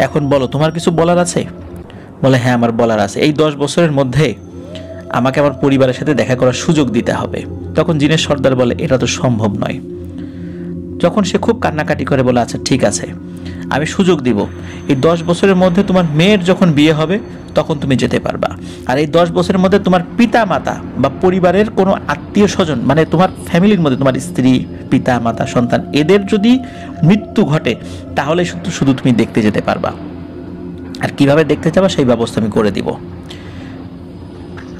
এখন বলো, তোমার কিছু বলার আছে? বলে হ্যাঁ, আমার বলার আছে। এই 10 বছরের মধ্যে আমাকে আমার পরিবারের সাথে দেখা করার সুযোগ দিতে হবে। তখন জিনের সর্দার বলে এটা তো সম্ভব নয়। যখন সে খুব কান্নাকাটি করে বলে আচ্ছা ঠিক আছে, আমি সুযোগ দিব। এই 10 বছরের মধ্যে তোমার মেয়ের যখন বিয়ে হবে তখন তুমি যেতে পারবা। আর এই 10 বছরের মধ্যে তোমার পিতা মাতা বা পরিবারের কোনো আত্মীয় স্বজন, মানে তোমার ফ্যামিলির মধ্যে তোমার স্ত্রী, পিতা মাতা, সন্তান, এদের যদি মৃত্যু ঘটে তাহলে শুধু তুমি দেখতে যেতে পারবা। আর কিভাবে দেখতে যাবা সেই ব্যবস্থা আমি করে দিব।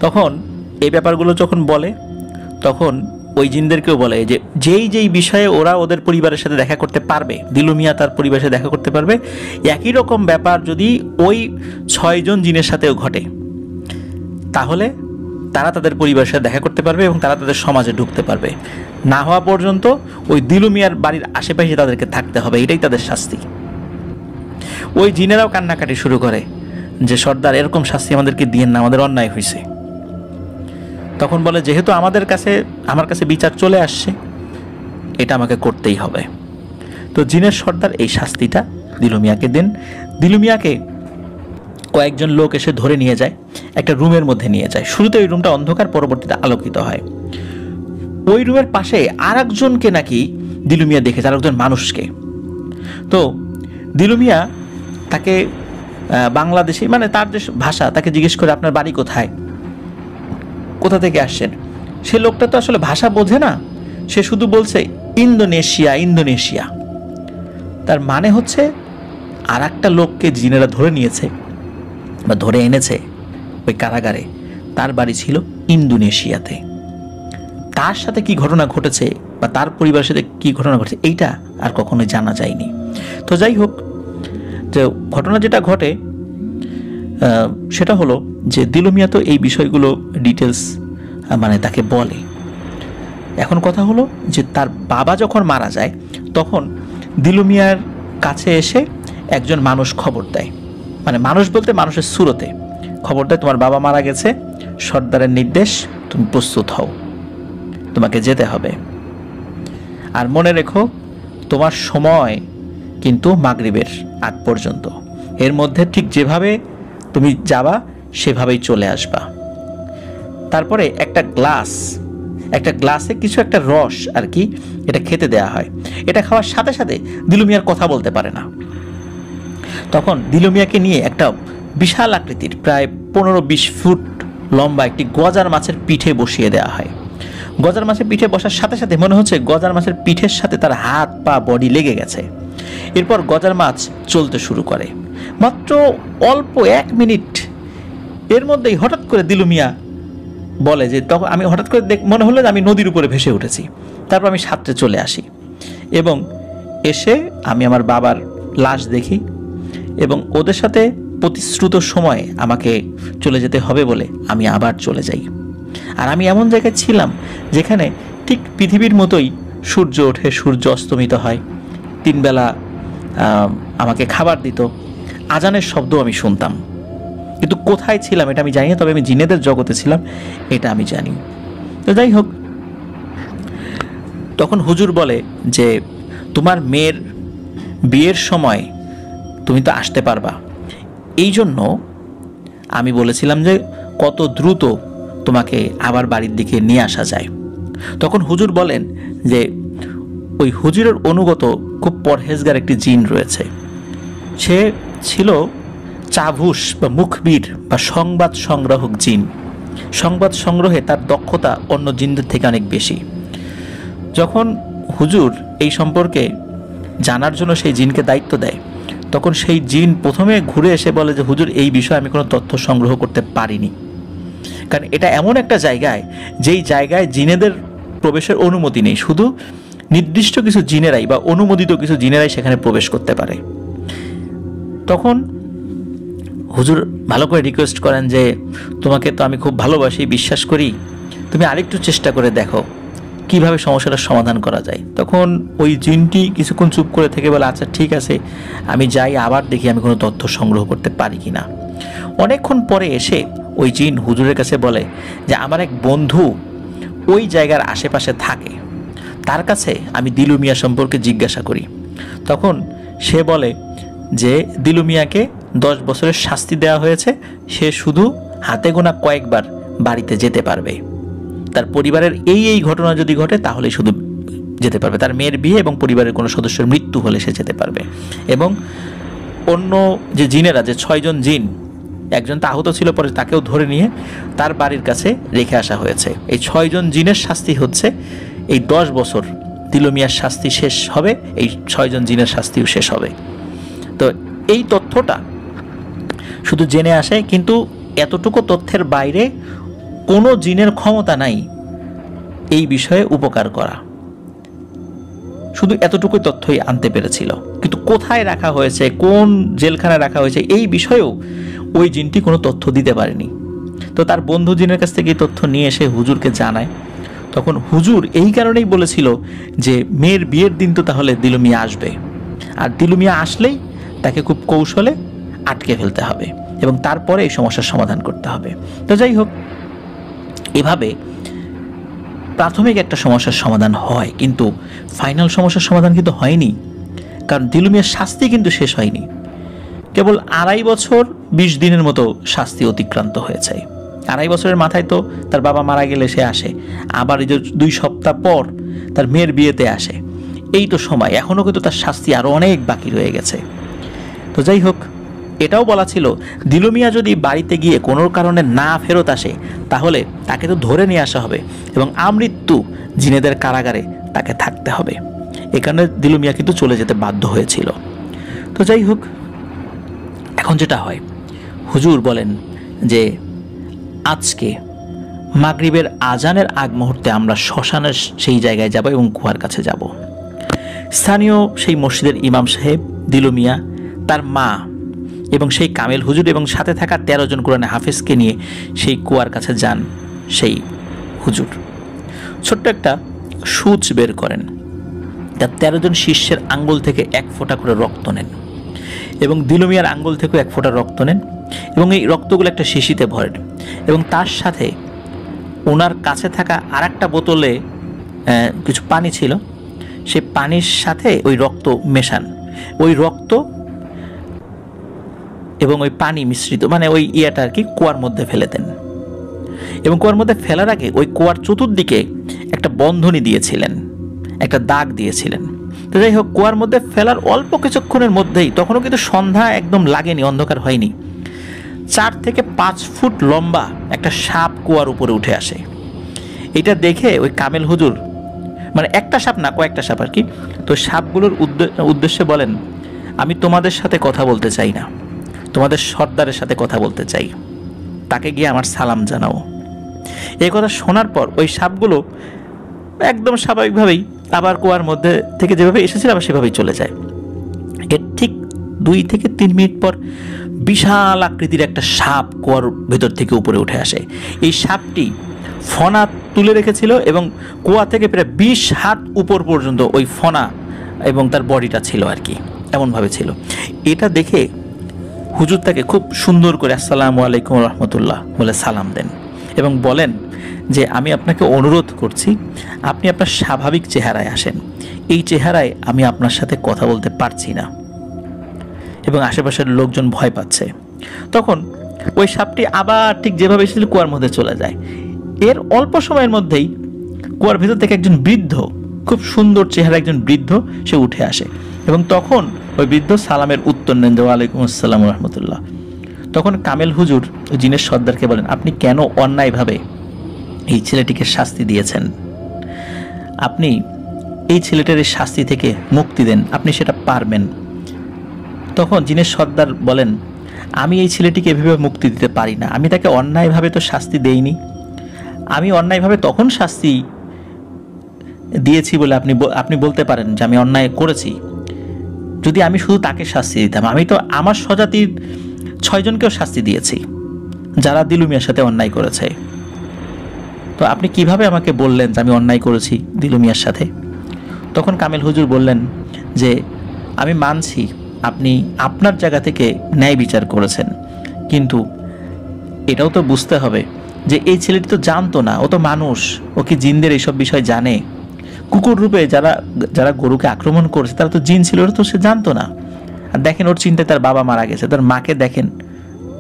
তখন এই ব্যাপারগুলো যখন বলে, তখন ওই জিনদেরকেও বলে যে যেই বিষয়ে ওরা ওদের পরিবারের সাথে দেখা করতে পারবে, দিলু মিয়া তার পরিবারের সাথে দেখা করতে পারবে, একই রকম ব্যাপার যদি ওই 6 জন জিনের সাথেও ঘটে তাহলে তারা তাদের পরিবারের সাথে দেখা করতে পারবে এবং তারা তাদের সমাজে ঢুকতে পারবে। না হওয়া পর্যন্ত ওই দিলু মিয়ার বাড়ির আশেপাশে তাদেরকে থাকতে হবে, এটাই তাদের শাস্তি। ওই জিনেরাও কান্নাকাটি শুরু করে যে সর্দার এরকম শাস্তি আমাদেরকে দিয়েন না, আমাদের অন্যায় হয়েছে। তখন বলে যেহেতু আমার কাছে বিচার চলে আসছে, এটা আমাকে করতেই হবে। তো জিনের সর্দার এই শাস্তিটা দিলু মিয়াকে দেন। দিলু মিয়াকে কয়েকজন লোক এসে ধরে নিয়ে যায়, একটা রুমের মধ্যে নিয়ে যায়। শুরুতে ওই রুমটা অন্ধকার, পরবর্তীতে আলোকিত হয়। ওই রুমের পাশে আর একজনকে নাকি দিলু মিয়া দেখেছে, আর একজন মানুষকে। তো দিলু মিয়া তাকে বাংলাদেশি, মানে তার যে ভাষা, তাকে জিজ্ঞেস করে আপনার বাড়ি কোথায়, কোথা থেকে আসছেন? সে লোকটা তো আসলে ভাষা বোঝে না, সে শুধু বলছে ইন্দোনেশিয়া ইন্দোনেশিয়া। তার মানে হচ্ছে আর একটা লোককে জিনেরা ধরে নিয়েছে বা ধরে এনেছে ওই কারাগারে, তার বাড়ি ছিল ইন্দোনেশিয়াতে। তার সাথে কি ঘটনা ঘটেছে বা তার পরিবারের সাথে কি ঘটনা ঘটেছে এইটা আর কখনোই জানা যায়নি। তো যাই হোক, যে ঘটনা যেটা ঘটে সেটা হলো যে দিলু মিয়া তো এই বিষয়গুলো ডিটেলস মানে তাকে বলে। এখন কথা হলো যে তার বাবা যখন মারা যায় তখন দিলু মিয়ার কাছে এসে একজন মানুষ খবর দেয়, মানে মানুষ বলতে মানুষের সুরতে খবর দেয়, তোমার বাবা মারা গেছে, সর্দারের নির্দেশ, তুমি প্রস্তুত হও, তোমাকে যেতে হবে। আর মনে রেখো তোমার সময় কিন্তু মাগরিবের আগ পর্যন্ত, এর মধ্যে ঠিক যেভাবে তুমি যাবা সেভাবেই চলে আসবা। তারপরে একটা গ্লাসে কিছু একটা রস আর কি, এটা খেতে দেয়া হয়। এটা খাওয়ার সাথে সাথে দিলু মিয়ার কথা বলতে পারে না। তখন দিলু মিয়াকে নিয়ে একটা বিশাল আকৃতির প্রায় 15-20 ফুট লম্বা একটি গজার মাছের পিঠে বসিয়ে দেওয়া হয়। গজার মাছের পিঠে বসার সাথে সাথে মনে হচ্ছে গজার মাছের পিঠের সাথে তার হাত পা বডি লেগে গেছে। এরপর গজার মাছ চলতে শুরু করে। মাত্র অল্প 1 মিনিট এর মধ্যেই হঠাৎ করে দিলু মিয়া বলে যে তখন আমি হঠাৎ করে মনে হলো যে আমি নদীর উপরে ভেসে উঠেছি। তারপর আমি সাঁতরে চলে আসি এবং এসে আমি আমার বাবার লাশ দেখি এবং ওদের সাথে প্রতিশ্রুত সময়ে আমাকে চলে যেতে হবে বলে আমি আবার চলে যাই। আর আমি এমন জায়গায় ছিলাম যেখানে ঠিক পৃথিবীর মতোই সূর্য ওঠে, সূর্য অস্তমিত হয়, 3 বেলা আমাকে খাবার দিত, আজানের শব্দ আমি শুনতাম। কিন্তু কোথায় ছিলাম এটা আমি জানি না, তবে আমি জিনেদের জগতে ছিলাম এটা আমি জানি। তো যাই হোক, তখন হুজুর বলে যে তোমার মেয়ের বিয়ের সময় তুমি তো আসতে পারবা, এই জন্য আমি বলেছিলাম যে কত দ্রুত তোমাকে আবার বাড়ির দিকে নিয়ে আসা যায়। তখন হুজুর বলেন যে ওই হুজুরের অনুগত খুব পরহেজগার একটি জিন রয়েছে, সে ছিল চাভুস বা মুখবির বা সংবাদ সংগ্রাহক জিন। সংবাদ সংগ্রহে তার দক্ষতা অন্য জিনদের থেকে অনেক বেশি। যখন হুজুর এই সম্পর্কে জানার জন্য সেই জিনকে দায়িত্ব দেয়, তখন সেই জিন প্রথমে ঘুরে এসে বলে যে হুজুর এই বিষয়ে আমি কোনো তথ্য সংগ্রহ করতে পারিনি, কারণ এটা এমন একটা জায়গায় যেই জায়গায় জিনেদের প্রবেশের অনুমতি নেই, শুধু নির্দিষ্ট কিছু জিনেরাই বা অনুমোদিত কিছু জিনেরাই সেখানে প্রবেশ করতে পারে। তখন হুজুর ভালো করে রিকোয়েস্ট করেন যে তোমাকে তো আমি খুব ভালোবাসি, বিশ্বাস করি, তুমি আরেকটু চেষ্টা করে দেখো কিভাবে সমস্যাটার সমাধান করা যায়। তখন ওই জিনটি কিছুক্ষণ চুপ করে থেকে বলে আচ্ছা ঠিক আছে, আমি যাই, আবার দেখি আমি কোনো তথ্য সংগ্রহ করতে পারি কিনা। অনেকক্ষণ পরে এসে ওই জিন হুজুরের কাছে বলে যে আমার এক বন্ধু ওই জায়গার আশেপাশে থাকে, তার কাছে আমি দিলু মিয়া সম্পর্কে জিজ্ঞাসা করি। তখন সে বলে যে দিলু মিয়াকে 10 বছরের শাস্তি দেওয়া হয়েছে, সে শুধু হাতে গোনা কয়েকবার বাড়িতে যেতে পারবে, তার পরিবারের এই ঘটনা যদি ঘটে তাহলে শুধু যেতে পারবে, তার মেয়ের বিয়ে এবং পরিবারের কোনো সদস্যের মৃত্যু হলে সে যেতে পারবে। এবং অন্য যে জিনেরা, যে 6 জন জিন, একজন তা আহত ছিল, পরে তাকেও ধরে নিয়ে তার বাড়ির কাছে রেখে আসা হয়েছে। এই 6 জন জিনের শাস্তি হচ্ছে এই 10 বছর দিলু মিয়ার শাস্তি শেষ হবে, এই 6 জন জিনের শাস্তিও শেষ হবে। তো এই তথ্যটা শুধু জেনে আসে, কিন্তু এতটুকু তথ্যের বাইরে কোনো জিনের ক্ষমতা নাই এই বিষয়ে উপকার করা, শুধু এতটুকুই তথ্যই আনতে পেরেছিল। কিন্তু কোথায় রাখা হয়েছে, কোন জেলখানায় রাখা হয়েছে, এই বিষয়েও ওই জিনটি কোনো তথ্য দিতে পারেনি। তো তার বন্ধু জিনের কাছ থেকে এই তথ্য নিয়ে এসে হুজুরকে জানায়। তখন হুজুর এই কারণেই বলেছিল যে মেয়ের বিয়ের দিন তো তাহলে দিলু মিয়া আসবে, আর দিলু মিয়া আসলেই তাকে খুব কৌশলে আটকে ফেলতে হবে এবং তারপরে এই সমস্যার সমাধান করতে হবে। তো যাই হোক, এভাবে প্রাথমিক একটা সমস্যার সমাধান হয়, কিন্তু ফাইনাল সমস্যার সমাধান কিন্তু হয়নি, কারণ দিলু মিয়ার শাস্তি কিন্তু শেষ হয়নি। কেবল 2.5 বছর 20 দিনের মতো শাস্তি অতিক্রান্ত হয়েছে। 2.5 বছরের মাথায় তো তার বাবা মারা গেলে সে আসে, আবার এই যে 2 সপ্তাহ পর তার মেয়ের বিয়েতে আসে, এই তো সময়, এখনও কিন্তু তার শাস্তি আরও অনেক বাকি রয়ে গেছে। তো যাই হোক, এটাও বলা ছিল দিলু মিয়া যদি বাড়িতে গিয়ে কোনো কারণে না ফেরত আসে তাহলে তাকে তো ধরে নিয়ে আসা হবে এবং আমৃত্যু জিনেদের কারাগারে তাকে থাকতে হবে। এ কারণে দিলু মিয়া কিন্তু চলে যেতে বাধ্য হয়েছিল। তো যাই হোক, এখন যেটা হয়, হুজুর বলেন যে আজকে মাগরিবের আজানের আগ মুহূর্তে আমরা শ্মশানের সেই জায়গায় যাব এবং কুয়ার কাছে যাব। স্থানীয় সেই মসজিদের ইমাম সাহেব, দিলু মিয়া, তার মা এবং সেই কামেল হুজুর এবং সাথে থাকা 13 জন কোরআনে হাফেজকে নিয়ে সেই কুয়ার কাছে যান সেই হুজুর। ছোট্ট একটা সূচ বের করেন, তার 13 জন শিষ্যের আঙ্গুল থেকে 1 ফোঁটা করে রক্ত নেন এবং দিলু মিয়ার আঙ্গুল থেকেও 1 ফোঁটা রক্ত নেন এবং এই রক্তগুলো একটা শিশিতে ভরেন এবং তার সাথে ওনার কাছে থাকা আরেকটা বোতলে কিছু পানি ছিল, সেই পানির সাথে ওই রক্ত মেশান। ওই রক্ত এবং ওই পানি মিশ্রিত, মানে ওই ইয়াটা আর কি, কুয়ার মধ্যে ফেলে দেন এবং কুয়ার মধ্যে ফেলার আগে ওই কুয়ার চতুর্দিকে একটা বন্ধনী দিয়েছিলেন, একটা দাগ দিয়েছিলেন। তো যাই হোক, কুয়ার মধ্যে ফেলার অল্প কিছুক্ষণের মধ্যেই, তখনও কিন্তু সন্ধ্যা একদম লাগেনি, অন্ধকার হয়নি, 4 থেকে 5 ফুট লম্বা একটা সাপ কুয়ার উপরে উঠে আসে। এটা দেখে ওই কামেল হুজুর, মানে একটা সাপ না, কয়েকটা সাপ আর কি, তো সাপগুলোর উদ্দেশ্যে বলেন, আমি তোমাদের সাথে কথা বলতে চাই না, তোমাদের সর্দারের সাথে কথা বলতে চাই, তাকে গিয়ে আমার সালাম জানাও। এই কথা শোনার পর ওই সাপগুলো একদম স্বাভাবিকভাবেই আবার কুয়ার মধ্যে থেকে যেভাবে এসেছিল আবার সেভাবেই চলে যায়। এর ঠিক 2 থেকে 3 মিনিট পর বিশাল আকৃতির একটা সাপ কুয়ার ভেতর থেকে উপরে উঠে আসে। এই সাপটি ফনা তুলে রেখেছিল এবং কুয়া থেকে প্রায় 20 হাত উপর পর্যন্ত ওই ফনা এবং তার বডিটা ছিল আর কি, এমনভাবে ছিল। এটা দেখে হুজুর তাকে খুব সুন্দর করে আসসালামু আলাইকুম রহমতুল্লাহ বলে সালাম দেন এবং বলেন যে আমি আপনাকে অনুরোধ করছি আপনি আপনার স্বাভাবিক চেহারায় আসেন, এই চেহারায় আমি আপনার সাথে কথা বলতে পারছি না। এবং আশেপাশের লোকজন ভয় পাচ্ছে। তখন ওই সাপটি আবার ঠিক যেভাবে এসেছিল কুয়ার মধ্যে চলে যায়। এর অল্প সময়ের মধ্যেই কুয়ার ভিতর থেকে একজন বৃদ্ধ, খুব সুন্দর চেহারা একজন বৃদ্ধ সে উঠে আসে এবং তখন ওই বৃদ্ধ সালামের উত্তর নেন যে ওয়ালাইকুম আসসালাম রহমতুল্লাহ। তখন কামেল হুজুর ওই জিনের সর্দারকে বলেন, আপনি কেন অন্যায়ভাবে এই ছেলেটিকে শাস্তি দিয়েছেন? আপনি এই ছেলেটার এই শাস্তি থেকে মুক্তি দেন, আপনি সেটা পারবেন। তখন জিনের সর্দার বলেন, আমি এই ছেলেটিকে এভাবে মুক্তি দিতে পারি না, আমি তাকে অন্যায়ভাবে তো শাস্তি দেইনি, আমি অন্যায়ভাবে তখন শাস্তি দিয়েছি বলে আপনি বলতে পারেন যে আমি অন্যায় করেছি। যদি আমি শুধু তাকে শাস্তি দিতাম, আমি তো আমার স্বজাতির 6 জনকেও শাস্তি দিয়েছি যারা দিলু মিয়ার সাথে অন্যায় করেছে। তো আপনি কিভাবে আমাকে বললেন যে আমি অন্যায় করেছি দিলু মিয়ার সাথে? তখন কামেল হুজুর বললেন যে আমি মানছি আপনি আপনার জায়গা থেকে ন্যায় বিচার করেছেন, কিন্তু এটাও তো বুঝতে হবে যে এই ছেলেটি তো জানতো না, ও তো মানুষ, ও কি জিনদের এইসব বিষয় জানে? কুকুর রূপে যারা গরুকে আক্রমণ করেছে তারা তো জিন ছিল, ওটা তো সে জানতো না। আর দেখেন ওর চিন্তায় তার বাবা মারা গেছে, তার মাকে দেখেন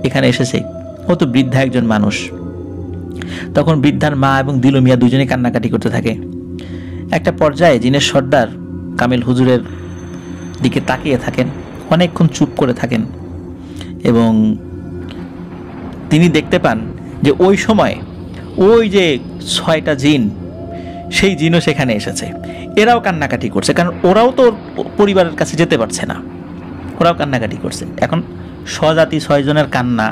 এখানে এসেছে, ও তো বৃদ্ধা একজন মানুষ। তখন বৃদ্ধার মা এবং দিলু মিয়া দুজনেই কান্নাকাটি করতে থাকে। একটা পর্যায়ে জিনের সর্দার কামেল হুজুরের দিকে তাকিয়ে থাকেন, অনেকক্ষণ চুপ করে থাকেন এবং তিনি দেখতে পান যে ওই সময় ওই যে 6টা জিন, সেই জিনও সেখানে এসেছে। এরাও কান্নাকাটি করছে, কারণ ওরাও তো পরিবারের কাছে যেতে পারছে না, ওরাও কান্নাকাটি করছে। এখন স্বজাতি 6 জনের কান্না,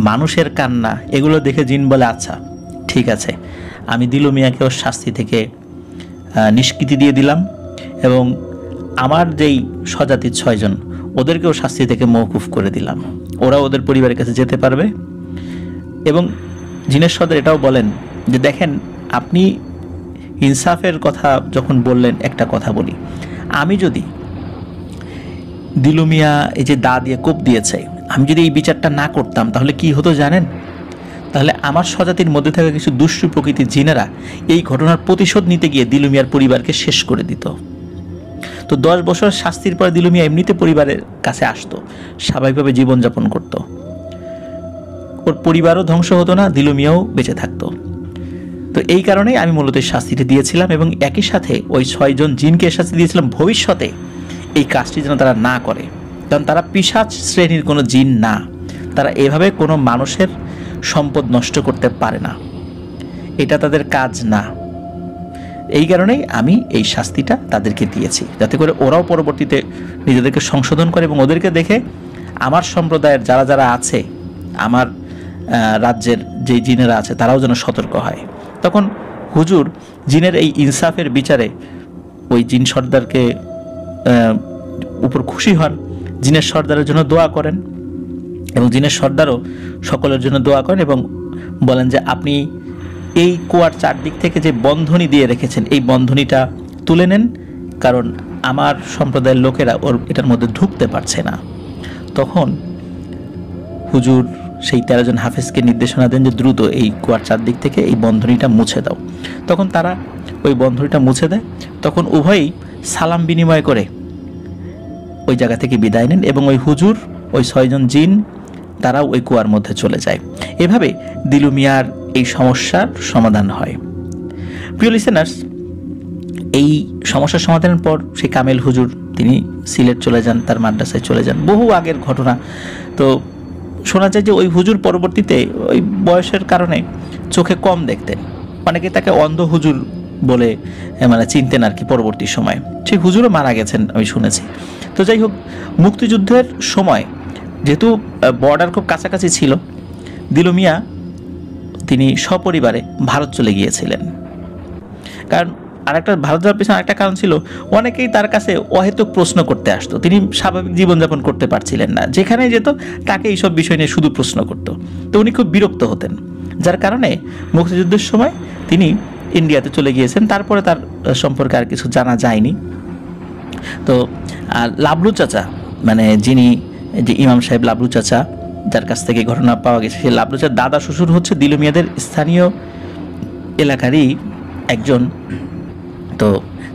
মানুষের কান্না, এগুলো দেখে জিন বলে আচ্ছা ঠিক আছে, আমি দিলু মিয়াকেও শাস্তি থেকে নিষ্কৃতি দিয়ে দিলাম এবং আমার যেই স্বজাতির 6 জন ওদেরকেও শাস্তি থেকে মওকুফ করে দিলাম, ওরা ওদের পরিবারের কাছে যেতে পারবে। এবং জিনের সর্দার এটাও বলেন যে দেখেন, আপনি ইনসাফের কথা যখন বললেন, একটা কথা বলি, আমি যদি দিলু মিয়া এই যে দা দিয়ে কোপ দিয়েছে, আমি যদি এই বিচারটা না করতাম তাহলে কি হতো জানেন? তাহলে আমার স্বজাতির মধ্যে থাকা কিছু দুষ্টু প্রকৃতির জিনেরা এই ঘটনার প্রতিশোধ নিতে গিয়ে দিলু মিয়ার পরিবারকে শেষ করে দিত। তো 10 বছর শাস্তির পরে দিলু মিয়া এমনিতে পরিবারের কাছে আসতো, স্বাভাবিকভাবে জীবনযাপন করত, ওর পরিবারও ধ্বংস হতো না, দিলু মিয়াও বেঁচে থাকতো। তো এই কারণেই আমি মূলত শাস্তিটি দিয়েছিলাম এবং একই সাথে ওই 6 জন জিনকে শাস্তি দিয়েছিলাম ভবিষ্যতে এই কাজটি যেন তারা না করে, কারণ তারা পিশাচ শ্রেণীর কোনো জিন না, তারা এভাবে কোনো মানুষের সম্পদ নষ্ট করতে পারে না, এটা তাদের কাজ না। এই কারণেই আমি এই শাস্তিটা তাদেরকে দিয়েছি, যাতে করে ওরাও পরবর্তীতে নিজেদেরকে সংশোধন করে এবং ওদেরকে দেখে আমার সম্প্রদায়ের যারা যারা আছে, আমার রাজ্যের যে জিনেরা আছে তারাও যেন সতর্ক হয়। তখন হুজুর জিনের এই ইনসাফের বিচারে ওই জিন সর্দারকে উপর খুশি হন, জিনের সর্দারের জন্য দোয়া করেন এবং জিনের সর্দারও সকলের জন্য দোয়া করেন এবং বলেন যে আপনি এই কুয়ার চারদিক থেকে যে বন্ধনী দিয়ে রেখেছেন এই বন্ধনীটা তুলে নেন, কারণ আমার সম্প্রদায়ের লোকেরা এটার মধ্যে ঢুকতে পারছে না। তখন হুজুর সেই 13 জন হাফেজকে নির্দেশনা দেন যে দ্রুত এই কুয়ার চারদিক থেকে এই বন্ধনীটা মুছে দাও। তখন তারা ওই বন্ধনীটা মুছে দেয়। তখন উভয়ই সালাম বিনিময় করে ওই জায়গা থেকে বিদায় নেন এবং ওই হুজুর, ওই 6 জন জিন তারাও ওই কুয়ার মধ্যে চলে যায়। এভাবে দিলু মিয়ার এই সমস্যার সমাধান হয়। প্রিয় লিসেনার্স, এই সমস্যার সমাধানের পর সেই কামেল হুজুর তিনি সিলেট চলে যান, তার মাদ্রাসায় চলে যান। বহু আগের ঘটনা। তো শোনা যায় যে ওই হুজুর পরবর্তীতে ওই বয়সের কারণে চোখে কম দেখতেন, অনেকে তাকে অন্ধ হুজুর বলে মানে চিনতেন আর কি। পরবর্তী সময় সেই হুজুরও মারা গেছেন আমি শুনেছি। তো যাই হোক, মুক্তিযুদ্ধের সময় যেহেতু বর্ডার খুব কাছাকাছি ছিল, দিলু মিয়া তিনি সপরিবারে ভারত চলে গিয়েছিলেন। কারণ আরেকটা ভারত যাওয়ার পিছনে আরেকটা কারণ ছিল, অনেকেই তার কাছে অহেতুক প্রশ্ন করতে আসতো, তিনি স্বাভাবিক জীবনযাপন করতে পারছিলেন না, যেখানে যেত তাকে এইসব বিষয় নিয়ে শুধু প্রশ্ন করতো। তো উনি খুব বিরক্ত হতেন, যার কারণে মুক্তিযুদ্ধের সময় তিনি ইন্ডিয়াতে চলে গিয়েছেন। তারপরে তার সম্পর্কে আর কিছু জানা যায়নি। তো লাবলু চাচা, মানে যিনি যে ইমাম সাহেব লাবলু চাচা, যার কাছ থেকে ঘটনা পাওয়া গেছে, সেই লাবলু চাচার দাদা শ্বশুর হচ্ছে দিলু মিয়াদের স্থানীয় এলাকারই একজন। তো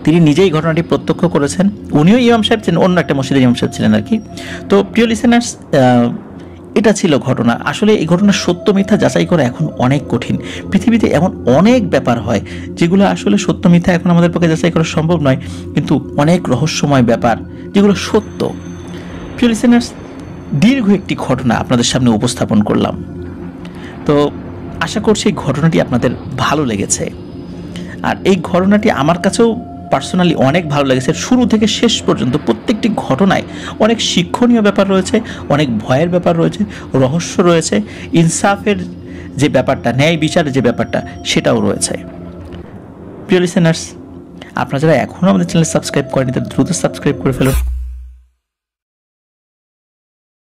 তিনি নিজেই ঘটনাটি প্রত্যক্ষ করেছেন। উনিও ইমাম সাহেব ছিলেন, অন্য একটা মসজিদের ইমাম সাহেব ছিলেন আর কি। তো প্রিয় লিসেনার্স, এটা ছিল ঘটনা। আসলে এই ঘটনার সত্য মিথ্যা যাচাই করা এখন অনেক কঠিন। পৃথিবীতে এমন অনেক ব্যাপার হয় যেগুলো আসলে সত্য মিথ্যা এখন আমাদের পক্ষে যাচাই করা সম্ভব নয়, কিন্তু অনেক রহস্যময় ব্যাপার যেগুলো সত্য। প্রিয় লিসেনার্স, দীর্ঘ একটি ঘটনা আপনাদের সামনে উপস্থাপন করলাম। তো আশা করছি এই ঘটনাটি আপনাদের ভালো লেগেছে। আর এই ঘটনাটি আমার কাছেও পার্সোনালি অনেক ভালো লেগেছে। শুরু থেকে শেষ পর্যন্ত প্রত্যেকটি ঘটনায় অনেক শিক্ষণীয় ব্যাপার রয়েছে, অনেক ভয়ের ব্যাপার রয়েছে, রহস্য রয়েছে, ইনসাফের যে ব্যাপারটা, ন্যায় বিচারের যে ব্যাপারটা, সেটাও রয়েছে। প্রিয় লিসেনার্স, আপনারা যারা এখনও আমাদের চ্যানেল সাবস্ক্রাইব করেনি তারা দ্রুত সাবস্ক্রাইব করে ফেলুন।